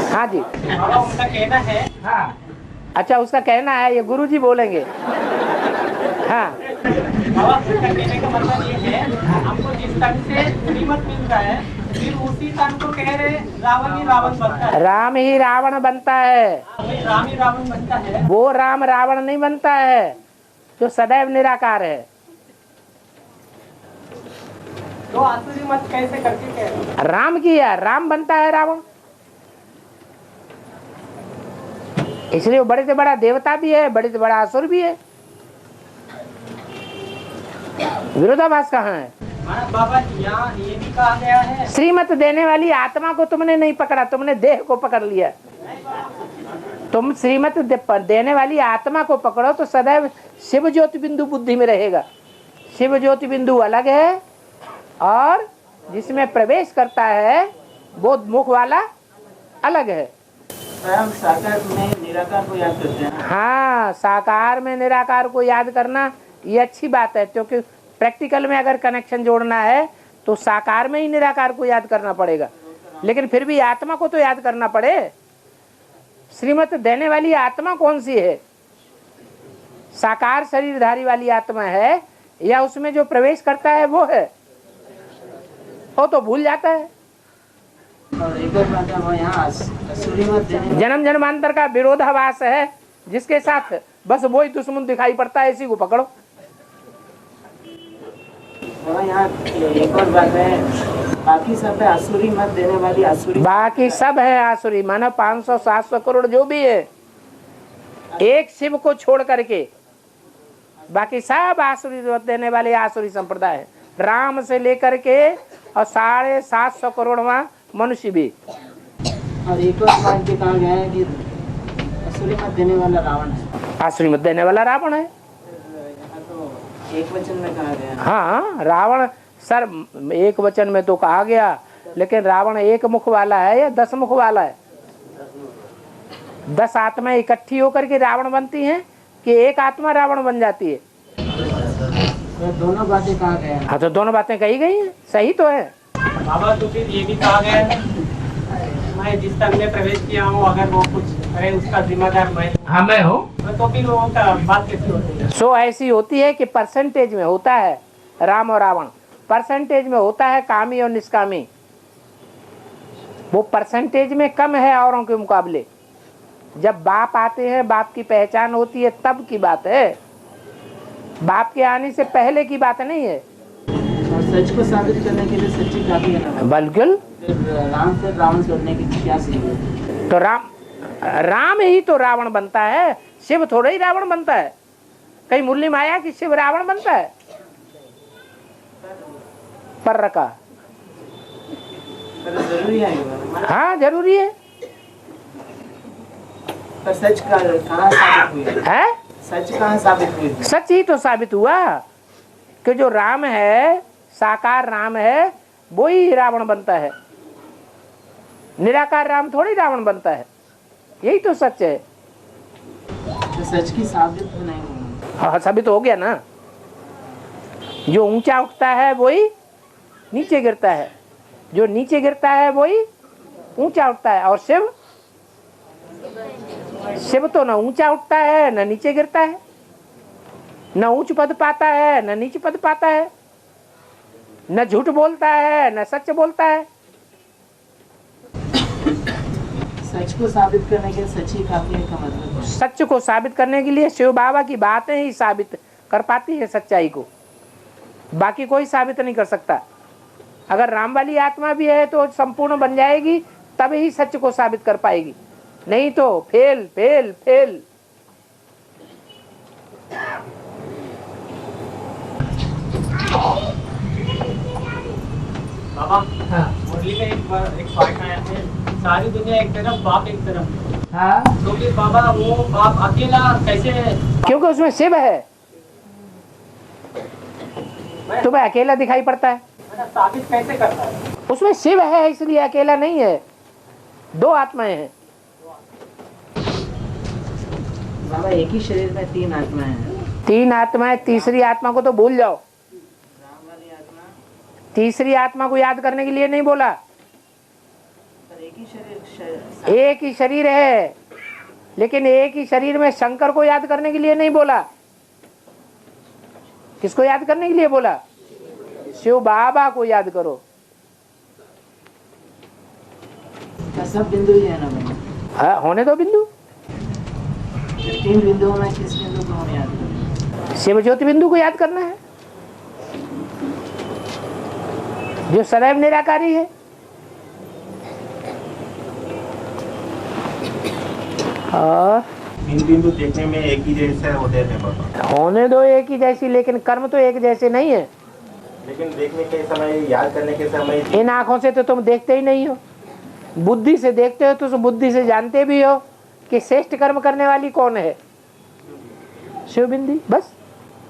हाँ जी। बाबा उनका कहना है हाँ, अच्छा उसका कहना है, ये गुरुजी बोलेंगे। हाँ बाबा उनका कहने का मतलब ये है हमको जिस तन से श्रीमत मिल रहा है फिर उसी तन को कह रहे रावण ही रावण बनता है। राम ही रावण बनता है। वही राम ही रावण बनता है। वो राम रावण नहीं बनता है जो सदैव निराकार है। तो आसुरी मत कैसे करके कह रहे? राम की है, राम बनता है रावण। इसलिए वो बड़े से बड़ा देवता भी है, बड़े से बड़ा असुर भी है। विरोधाभास कहाँ है? बाबा यहाँ ये भी कहा गया है श्रीमत देने वाली आत्मा को तुमने नहीं पकड़ा, तुमने देह को पकड़ लिया। तुम श्रीमत देने वाली आत्मा को पकड़ो तो सदैव शिव ज्योति बिंदु बुद्धि में रहेगा। शिव ज्योति बिंदु अलग है और जिसमें प्रवेश करता है वो मुख वाला अलग है। स्वयं साकार में निराकार को याद करते हैं। हाँ, साकार में निराकार को याद करना ये अच्छी बात है, क्योंकि प्रैक्टिकल में अगर कनेक्शन जोड़ना है तो साकार में ही निराकार को याद करना पड़ेगा, लेकिन फिर भी आत्मा को तो याद करना पड़े। श्रीमत देने वाली आत्मा कौन सी है? साकार शरीरधारी वाली आत्मा है या उसमें जो प्रवेश करता है वो है? वो तो भूल जाता है। और एक और बात है, वो यहाँ आसुरी मत देने जन्म जन्मांतर का विरोधाभास है जिसके साथ बस वही दुश्मन दिखाई पड़ता है, इसी को पकड़ो। और यहाँ एक और बात है, बाकी सब है आसुरी मत देने वाली आसुरी। बाकी सब है आसुरी, मानो 500-700 करोड़ जो भी है, एक शिव को छोड़ करके बाकी सब आसुरी मत देने वाले आसुरी संप्रदाय है। राम से लेकर के और 750 करोड़वां मनुष्य भी। और एक और बात भी कहा गया है कि आसुरी मत देने वाला रावण है। आसुरी मत देने वाला रावण है, तो एक वचन में कहा गया है। हाँ, रावण सर एक वचन में तो कहा गया, लेकिन रावण एक मुख वाला है या 10 मुख वाला है? 10 आत्माएं इकट्ठी होकर के रावण बनती हैं कि एक आत्मा रावण बन जाती है? तो दोनों बातें कहा गया है। हाँ, तो दोनों बातें कही गई हैं, सही तो है। बाबा तो फिर ये भी कहा गया है, मैं जिस तक में प्रवेश किया हूँ अगर वो कुछ करे उसका जिम्मेदार मैं। हाँ, मैं हूँ। तो फिर वो बात कैसी होती है? सो ऐसी होती है कि परसेंटेज में होता है राम और रावण, परसेंटेज में होता है कामी और निष्कामी। वो परसेंटेज में कम है औरों के मुकाबले। जब बाप आते हैं, बाप की पहचान होती है, तब की बात है, बाप के आने से पहले की बात नहीं है। और सच को साबित करने के लिए सच्ची काफी है ना। बिल्कुल। राम से रावण करने की क्या सीख है? तो राम ही तो रावण बनता है, शिव थोड़ा ही रावण बनता है। कहीं मुरली में आया कि शिव रावण बनता है? पर रखा। जरूरी है। हाँ, जरूरी है। पर सच कहाँ साबित हुई है? सच कहाँ साबित हुई? सच ही तो साबित हुआ कि जो राम है, साकार राम है, वो ही रावण बनता है। निराकार राम थोड़ी रावण बनता है। यही तो सच है। तो सच की साबित तो नहीं हुई। हाँ, साबित हो गया ना। जो ऊंचा उठता है वही नीचे गिरता है, जो नीचे गिरता है वही ऊंचा उठता है। और शिव तो न ऊंचा उठता है न नीचे गिरता है, न ऊंच पद पाता है न नीच पद पाता है, न झूठ बोलता है न सच बोलता है। सच को साबित करने के लिए सच ही काफी है का मतलब है। सच को साबित करने के लिए शिव बाबा की बातें ही साबित कर पाती है सच्चाई को, बाकी कोई साबित नहीं कर सकता। अगर राम वाली आत्मा भी है तो संपूर्ण बन जाएगी, तब ही सच को साबित कर पाएगी, नहीं तो फेल फेल फेल। बाबा, हाँ, मुरली में एक पार्ट आया है, सारी दुनिया एक तरफ बाप एक तरफ। हाँ, तो फिर बाबा वो बाप अकेला कैसे? क्योंकि उसमें शिव है, तुम्हें अकेला दिखाई पड़ता है। साबित कैसे करता है? उसमें शिव है इसलिए अकेला नहीं है, 2 आत्माएं हैं। बाबा एक ही शरीर में 3 आत्माएं हैं। 3 आत्माएं, तीसरी आत्मा को तो भूल जाओ। राम वाली आत्मा, तीसरी आत्मा को याद करने के लिए नहीं बोला। पर एक ही शरीर, एक ही शरीर है, लेकिन एक ही शरीर में शंकर को याद करने के लिए नहीं बोला। किसको याद करने के लिए बोला? शिव बाबा को याद करो। सब बिंदु ही है ना बाबा? हाँ, होने दो बिंदु। 3 बिंदुओं में किस बिंदु को हम याद करें? शिव ज्योति बिंदु को याद करना है, जो सदैव निराकारी है। और 3 बिंदु देखने में एक ही जैसे होते हैं बाबा। होने दो एक ही जैसी, लेकिन कर्म तो एक जैसे नहीं है। लेकिन देखने के समय, याद करने के समय, इन आंखों से तो तुम देखते ही नहीं हो, बुद्धि से देखते हो, तो बुद्धि से जानते भी हो कि श्रेष्ठ कर्म करने वाली कौन है? शिव बिंदी, बस।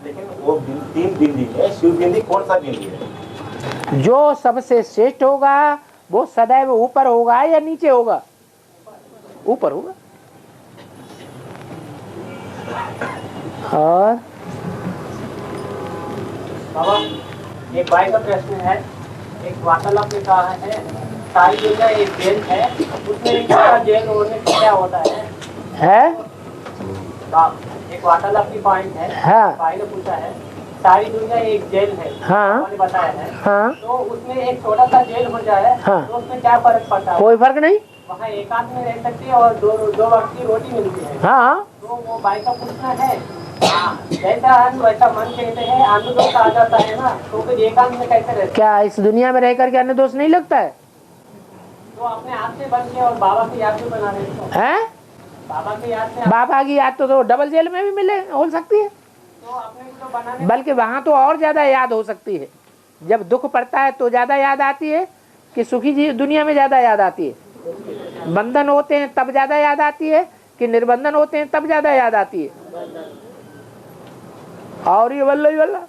लेकिन वो 3 बिंदी है, शिव बिंदी कौन सा बिंदी है? जो सबसे श्रेष्ठ होगा वो सदैव ऊपर होगा या नीचे होगा? ऊपर होगा। और बाबा एक भाई का प्रश्न है, एक वार्तालाप में कहा है सारी दुनिया एक जेल है, उसमें एक छोटा जेल होने से क्या होता है? एक वार्तालाप की पॉइंट है। हाँ। भाई ने पूछा है सारी दुनिया एक जेल है, हाँ। मैंने बताया है। हाँ। तो उसमें एक छोटा सा जेल हो जाए, हाँ। तो उसमें क्या फर्क पड़ता है? कोई फर्क नहीं। वहाँ एक आदमी रह सकती है और दो वक्त की रोटी मिलती है। हाँ। तो वो भाई का पूछना है, जैसा अन्न वैसा मन कहते हैं, अन्न दोष आ जाता है ना, तो फिर एकांत में कैसे रहते? क्या इस दुनिया में रह करके अन्न दोष नहीं लगता है? तो अपने हाथ से बन के और बाबा की याद में बना रहे हैं? बाबा की याद में, बाबा की याद तो डबल जेल में भी मिले हो सकती है, तो अपने को बनाने, बल्कि वहाँ तो और ज्यादा याद हो सकती है। जब दुख पड़ता है तो ज्यादा याद आती है कि सुखी दुनिया में ज्यादा याद आती है? बंधन होते हैं तब ज्यादा याद आती है कि निर्बंधन होते हैं तब ज्यादा याद आती है? और ये वल्ला ही वल्ला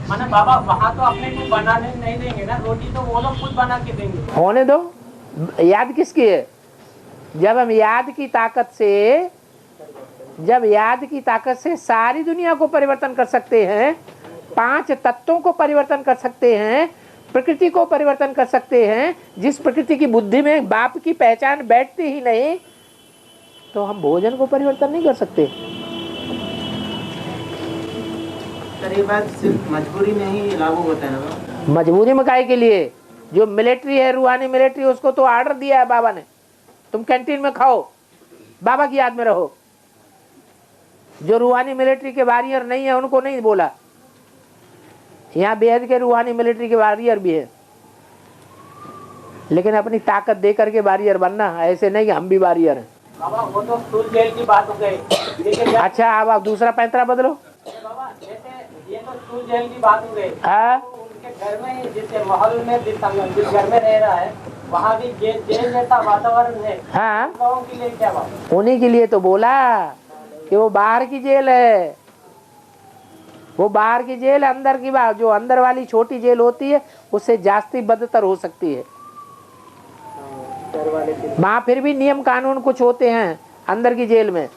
माना बाबा वहाँ तो अपने को बनाने नहीं देंगे ना, रोटी तो वो लोग खुद बना के देंगे। होने दो, याद किसकी है? जब हम याद की ताकत से सारी दुनिया को परिवर्तन कर सकते हैं, 5 तत्वों को परिवर्तन कर सकते हैं, प्रकृति को परिवर्तन कर सकते हैं, जिस प्रकृति की बुद्धि में बाप की पहचान बैठती ही नहीं, तो हम भोजन को परिवर्तन नहीं कर सकते। सर ये बात सिर्फ मजबूरी में ही लागू होता है ना? मजबूरी में काहे के लिए? जो मिलिट्री है, रूहानी मिलिट्री, उसको तो ऑर्डर दिया है बाबा ने, तुम कैंटीन में खाओ, बाबा की याद में रहो। जो रूहानी मिलिट्री के वॉरियर नहीं है उनको नहीं बोला। यहाँ बेहद के रूहानी मिलिट्री के वॉरियर भी है, लेकिन अपनी ताकत दे करके वॉरियर बनना, ऐसे नहीं कि हम भी वॉरियर हैं। बाबा वो तो स्थूल जेल की बात हो गई, लेकिन अच्छा अब आप दूसरा पैंतरा बदलो। बाबा जैसे ये तो स्थूल जेल की बात हो गई, हाँ। उनके घर में जिस माहौल में जिस घर में रह रहा है वहाँ भी जेल जैसा वातावरण है। हाँ। लोगों के लिए क्या बात? उन्हीं के लिए तो बोला कि वो बाहर की जेल है, वो बाहर की जेल, अंदर की बात, जो अंदर वाली छोटी जेल होती है उससे जास्ती बदतर हो सकती है। वहाँ फिर भी नियम कानून कुछ होते हैं अंदर की जेल में।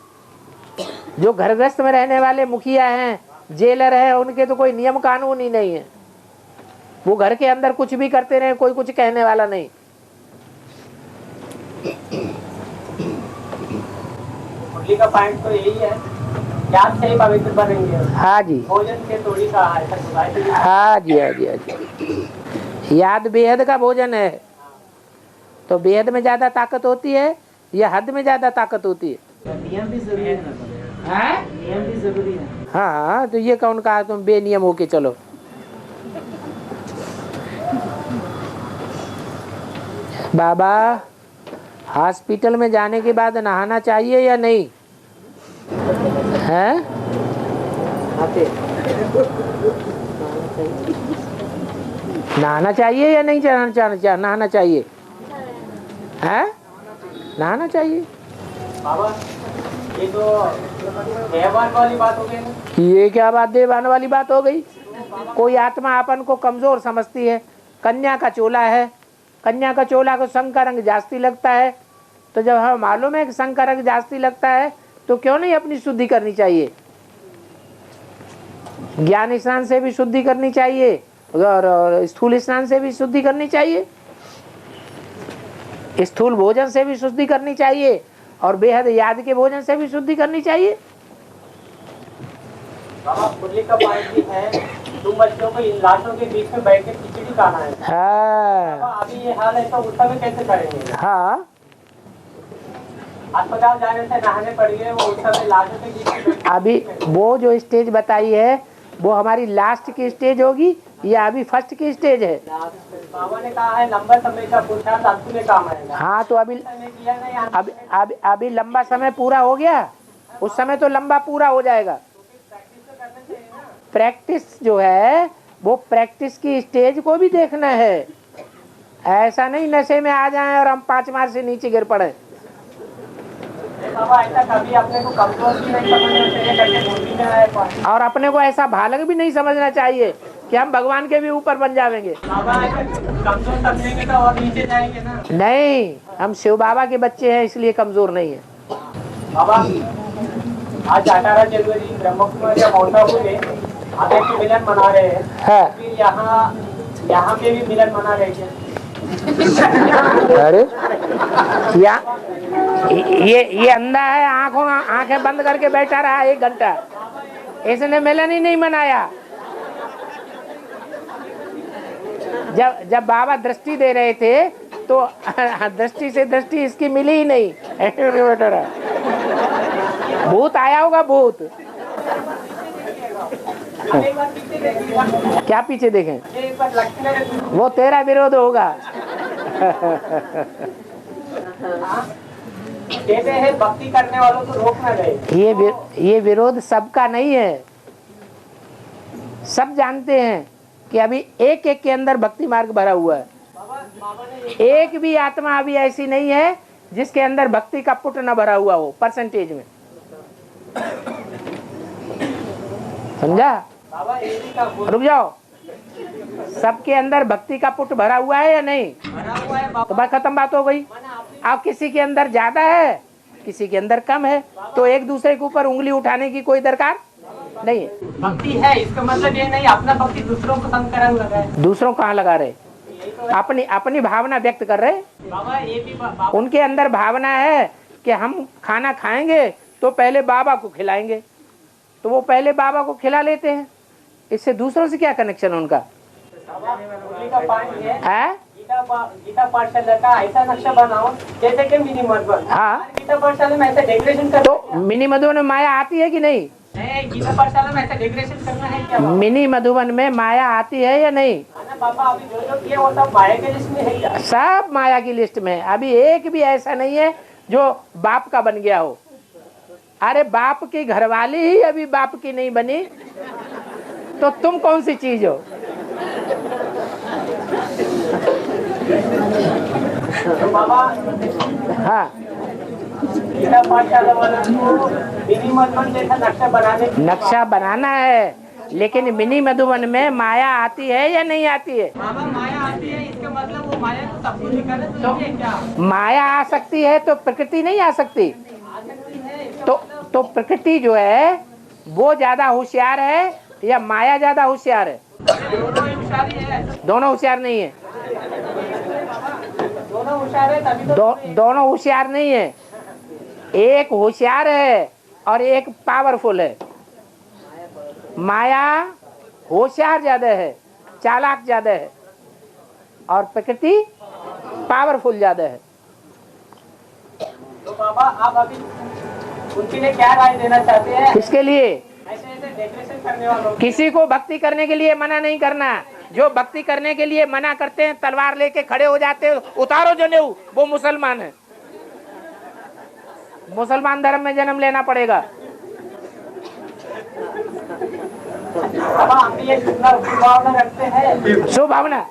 जो घरग्रस्त में रहने वाले मुखिया हैं, जेलर हैं, उनके तो कोई नियम कानून ही नहीं है। वो घर के अंदर कुछ भी करते रहे, कोई कुछ कहने वाला नहीं। मुरली का पॉइंट तो यही है, याद से ही पवित्र बनेंगे। हाँ जी, भोजन से थोड़ी कहा है। हाँ जी, हाँ जी, हाँ जी। याद बेहद का भोजन है, तो बेहद में ज्यादा ताकत होती है या हद में ज्यादा ताकत होती है? नियम भी जरूरी है ना? नियम भी जरूरी है। हाँ, तो ये कौन कहा तुम बेनियम होके चलो? बाबा हॉस्पिटल में जाने के बाद नहाना चाहिए या नहीं? हैं? नहाना चाहिए या नहीं नहाना चाहिए? हैं? नहाना चाहिए। बाबा ये तो देवान वाली बात हो गई ना? ये क्या बात देवान वाली बात हो गई? कोई आत्मा अपन को कमजोर समझती है। कन्या का चोला है, कन्या का चोला को संग का रंग जास्ती लगता है, तो जब हमें मालूम है कि संग का रंग जास्ती लगता है तो क्यों नहीं अपनी शुद्धि करनी चाहिए? ज्ञान स्नान से भी शुद्धि करनी चाहिए और स्थूल स्नान से भी शुद्धि करनी चाहिए, स्थूल भोजन से भी शुद्धि करनी चाहिए और बेहद याद के भोजन से भी शुद्धि करनी चाहिए। बाबा मुरली का पॉइंट भी है, तुम बच्चों को इन लाशों के बीच में बैठ के खिचड़ी खाना है। हाँ। अभी ये हाल है तो उस समय कैसे करेंगे? हाँ, अस्पताल जाने से नहाने पड़ गए, वो उस समय लाशों के बीच में। अभी वो जो स्टेज बताई है वो हमारी लास्ट की स्टेज होगी या अभी फर्स्ट की स्टेज है? बाबा ने कहा है लंबा समय का पुरुषार्थ आपके लिए काम आएगा। हाँ, तो अभी लंबा समय पूरा हो गया, उस समय तो लंबा पूरा हो जाएगा। प्रैक्टिस जो है वो प्रैक्टिस की स्टेज को भी देखना है। ऐसा नहीं नशे में आ जाएं और हम 5 मार से नीचे गिर पड़े। बाबा ऐसा कभी अपने को कमजोर भी नहीं समझना चाहिए, और अपने को ऐसा भालक भी नहीं समझना चाहिए कि हम भगवान के भी ऊपर बन जाएंगे। बाबा कमजोर समझेंगे तो और नीचे जाएंगे ना। नहीं, हम शिव बाबा के बच्चे हैं इसलिए कमजोर नहीं है। बाबा आज 18 जनवरी ब्रह्म कुमारी या माउंट आबू में आप एक मिलन मना रहे हैं। हाँ। फिर यहाँ पे भी मिलन मना रहे हैं। अरे ये अंधा है, आंखें बंद करके बैठा रहा 1 घंटा, इसने मिलन ही नहीं मनाया। जब बाबा दृष्टि दे रहे थे तो दृष्टि से दृष्टि इसकी मिली ही नहीं। बैठा रहा, भूत आया होगा, भूत। क्या पीछे देखें? वो तेरा विरोध होगा। कहते हैं भक्ति करने वालों को रोकना गए। ये विरोध सबका नहीं है। सब जानते हैं कि अभी एक के अंदर भक्ति मार्ग भरा हुआ है। एक भी आत्मा अभी ऐसी नहीं है जिसके अंदर भक्ति का पुट न भरा हुआ हो परसेंटेज में। समझा? रुक जाओ, सबके अंदर भक्ति का पुट भरा हुआ है या नहीं? तो बात खत्म, बात हो गई। अब किसी के अंदर ज्यादा है, किसी के अंदर कम है, तो एक दूसरे के ऊपर उंगली उठाने की कोई दरकार नहीं है। भक्ति है इसका मतलब ये नहीं अपना भक्ति दूसरों को संग करने लगा है। दूसरों कहाँ लगा रहे? अपनी भावना व्यक्त कर रहे। बाबा ये भी उनके अंदर भावना है कि हम खाना खाएंगे तो पहले बाबा को खिलाएंगे, तो वो पहले बाबा को खिला लेते हैं। इससे दूसरों से क्या कनेक्शन उनका? गीता पाठशाला का ऐसा नक्शा बनाओ जैसे कि मिनी मधुबन। हाँ, गीता पाठशाला में ऐसा डेकोरेशन कर। तो मिनी मधुबन में माया आती है कि नहीं? गीता पाठशाला में ऐसा डेकोरेशन करना है क्या? मिनी मधुबन में माया आती है या नहीं? पापा अभी जो किया वो सब माया की लिस्ट में है क्या? सब माया की लिस्ट में। अभी एक भी ऐसा नहीं है जो बाप का बन गया हो। अरे बाप की घरवाली ही अभी बाप की नहीं बनी, तो तुम कौन सी चीज हो? तो बाबा हाँ, गीता पाठशाला वाला को मिनी मधुबन जैसा नक्शा बनाना है, लेकिन मिनी मधुबन में माया आती है या नहीं आती है? बाबा माया आती है, इसका मतलब वो माया को सब कुछ निकाले तो क्या? माया आ सकती है तो प्रकृति नहीं आ सकती। तो प्रकृति जो है वो ज्यादा होशियार है या माया ज्यादा होशियार है? दोनों होशियार नहीं है। दोनों होशियार है तभी तो दोनों होशियार नहीं है। एक होशियार है और एक पावरफुल है। माया होशियार ज्यादा है, चालाक ज्यादा है, और प्रकृति पावरफुल ज्यादा है। तो बाबा आप अभी उनके लिए क्या राय देना चाहते हैं? किसके लिए? ऐसे डेकोरेशन करने वालों। किसी को भक्ति करने के लिए मना नहीं करना। जो भक्ति करने के लिए मना करते हैं, तलवार लेके खड़े हो जाते हैं, उतारो जनेऊ, वो मुसलमान है। मुसलमान धर्म में जन्म लेना पड़ेगा। बाबा हम भी ये भावना रखते हैं। शुभ भावना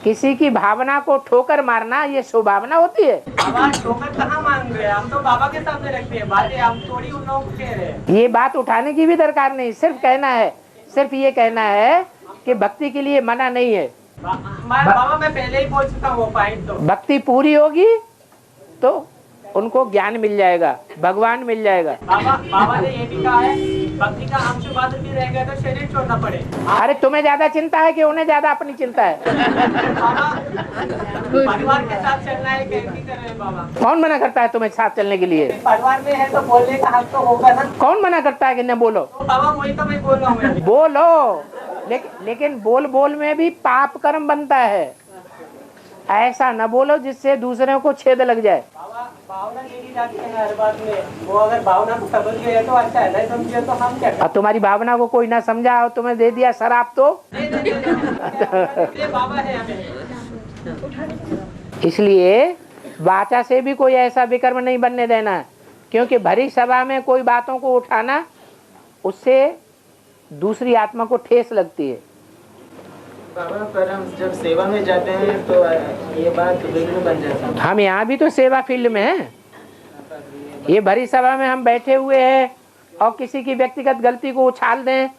किसी की भावना को ठोकर मारना, ये शुभ भावना होती है? बाबा ठोकर कहाँ मान रहे हैं? हम तो बाबा के सामने रखते हैं बातें, हम थोड़ी उन लोगों को कह रहे हैं। ये बात उठाने की भी दरकार नहीं, सिर्फ कहना है, सिर्फ ये कहना है कि भक्ति के लिए मना नहीं है। बाबा मैं पहले ही बोल चुका हूँ पॉइंट। तो भक्ति पूरी होगी तो उनको ज्ञान मिल जाएगा, भगवान मिल जाएगा। बाबा ने ये भी कहा है भक्ति का अंश मात्र भी रहेगा तो शरीर छोड़ना पड़े। अरे तुम्हें ज्यादा चिंता है कि उन्हें ज्यादा अपनी चिंता है? परिवार के साथ चलना है, कैसे कर रहे हैं बाबा? कौन मना करता है तुम्हें साथ चलने के लिए? परिवार में है तो बोलने का हक तो होगा ना। कौन मना करता है कि न बोलो? तो बाबा वही तो मैं बोल रहा हूँ। बोलो, लेकिन बोल में भी पाप कर्म बनता है। ऐसा न बोलो जिससे दूसरों को छेद लग जाए। भावना देखी जाती है हर बात में। वो अगर भावना को समझ गए तो अच्छा है, नहीं समझे तो हम क्या करें? अब तुम्हारी भावना को कोई ना समझा और तुम्हें दे दिया शराब तो बाबा है हमें। इसलिए वाचा से भी कोई ऐसा विकर्म नहीं बनने देना है, क्योंकि भरी सभा में कोई बातों को उठाना, उससे दूसरी आत्मा को ठेस लगती है। बाबा पर हम जब सेवा में जाते हैं तो ये बात विघ्न बन जाती है। हम यहाँ भी तो सेवा फील्ड में हैं। ये भरी सभा में हम बैठे हुए हैं और किसी की व्यक्तिगत गलती को उछाल दें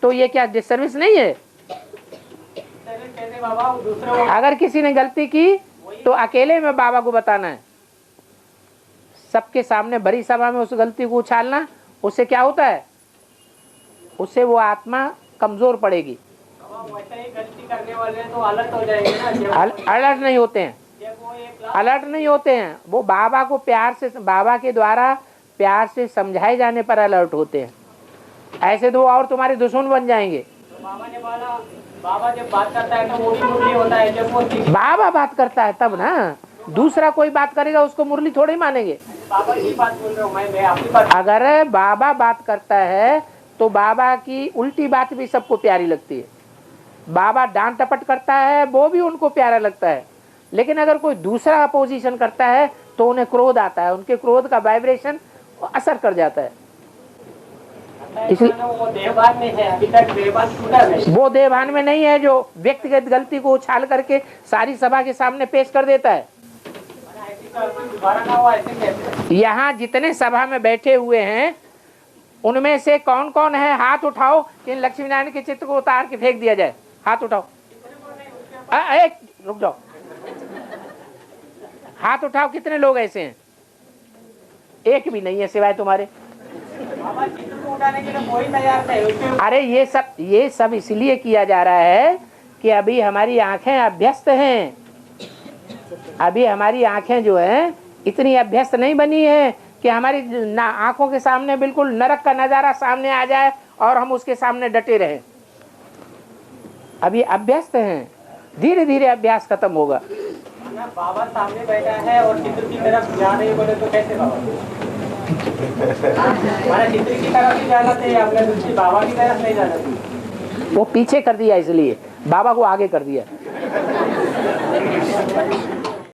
तो ये क्या डिसर्विस नहीं है? अगर किसी ने गलती की तो अकेले में बाबा को बताना है, सबके सामने बड़ी सभा में उस गलती को उछालना, उससे क्या होता है? उससे वो आत्मा कमजोर पड़ेगी। वैसे ही गलती करने वाले तो अलर्ट हो जाएंगे ना। अलर्ट नहीं होते हैं, अलर्ट नहीं होते हैं, वो बाबा को प्यार से, बाबा के द्वारा प्यार से समझाए जाने पर अलर्ट होते हैं। ऐसे तो और तुम्हारे दुश्मन बन जाएंगे। बाबा जब बात करता है तो वो भी मुरली होता है। जब वो बाबा बात करता है तब ना, दूसरा कोई बात करेगा उसको मुरली थोड़ी मानेंगे। बाबा की बात बोल रहा हूँ मैं आपकी बात। अगर बाबा बात करता है तो बाबा की उल्टी बात भी सबको प्यारी लगती है। बाबा डांट टपट करता है वो भी उनको प्यारा लगता है, लेकिन अगर कोई दूसरा अपोजिशन करता है तो उन्हें क्रोध आता है, उनके क्रोध का वाइब्रेशन असर कर जाता है। इसलिए वो देहभान में है, अभी तक देहभान छूटा नहीं। वो देहभान में नहीं है जो व्यक्तिगत गलती को उछाल करके सारी सभा के सामने पेश कर देता है। यहाँ जितने सभा में बैठे हुए हैं उनमें से कौन कौन है, हाथ उठाओ कि लक्ष्मी नारायण के चित्र को उतार के फेंक दिया जाए। हाथ उठाओ, रुक जाओ, हाथ उठाओ, कितने लोग ऐसे हैं? एक भी नहीं है सिवाय तुम्हारे। अरे ये सब इसलिए किया जा रहा है कि अभी हमारी आंखें अभ्यस्त हैं। अभी हमारी आंखें जो है इतनी अभ्यस्त नहीं बनी है कि हमारी आंखों के सामने बिल्कुल नरक का नजारा सामने आ जाए और हम उसके सामने डटे रहें। अभी अभ्यस्त हैं, धीरे धीरे अभ्यास खत्म होगा। बाबा सामने बैठा है और चित्र की तरफ जा रहे बोले तो कैसे बाबा? चित्र की तरफ ही जाना चाहिए, अपने दूसरी बाबा की तरफ नहीं जाना चाहिए। वो पीछे कर दिया इसलिए बाबा को आगे कर दिया।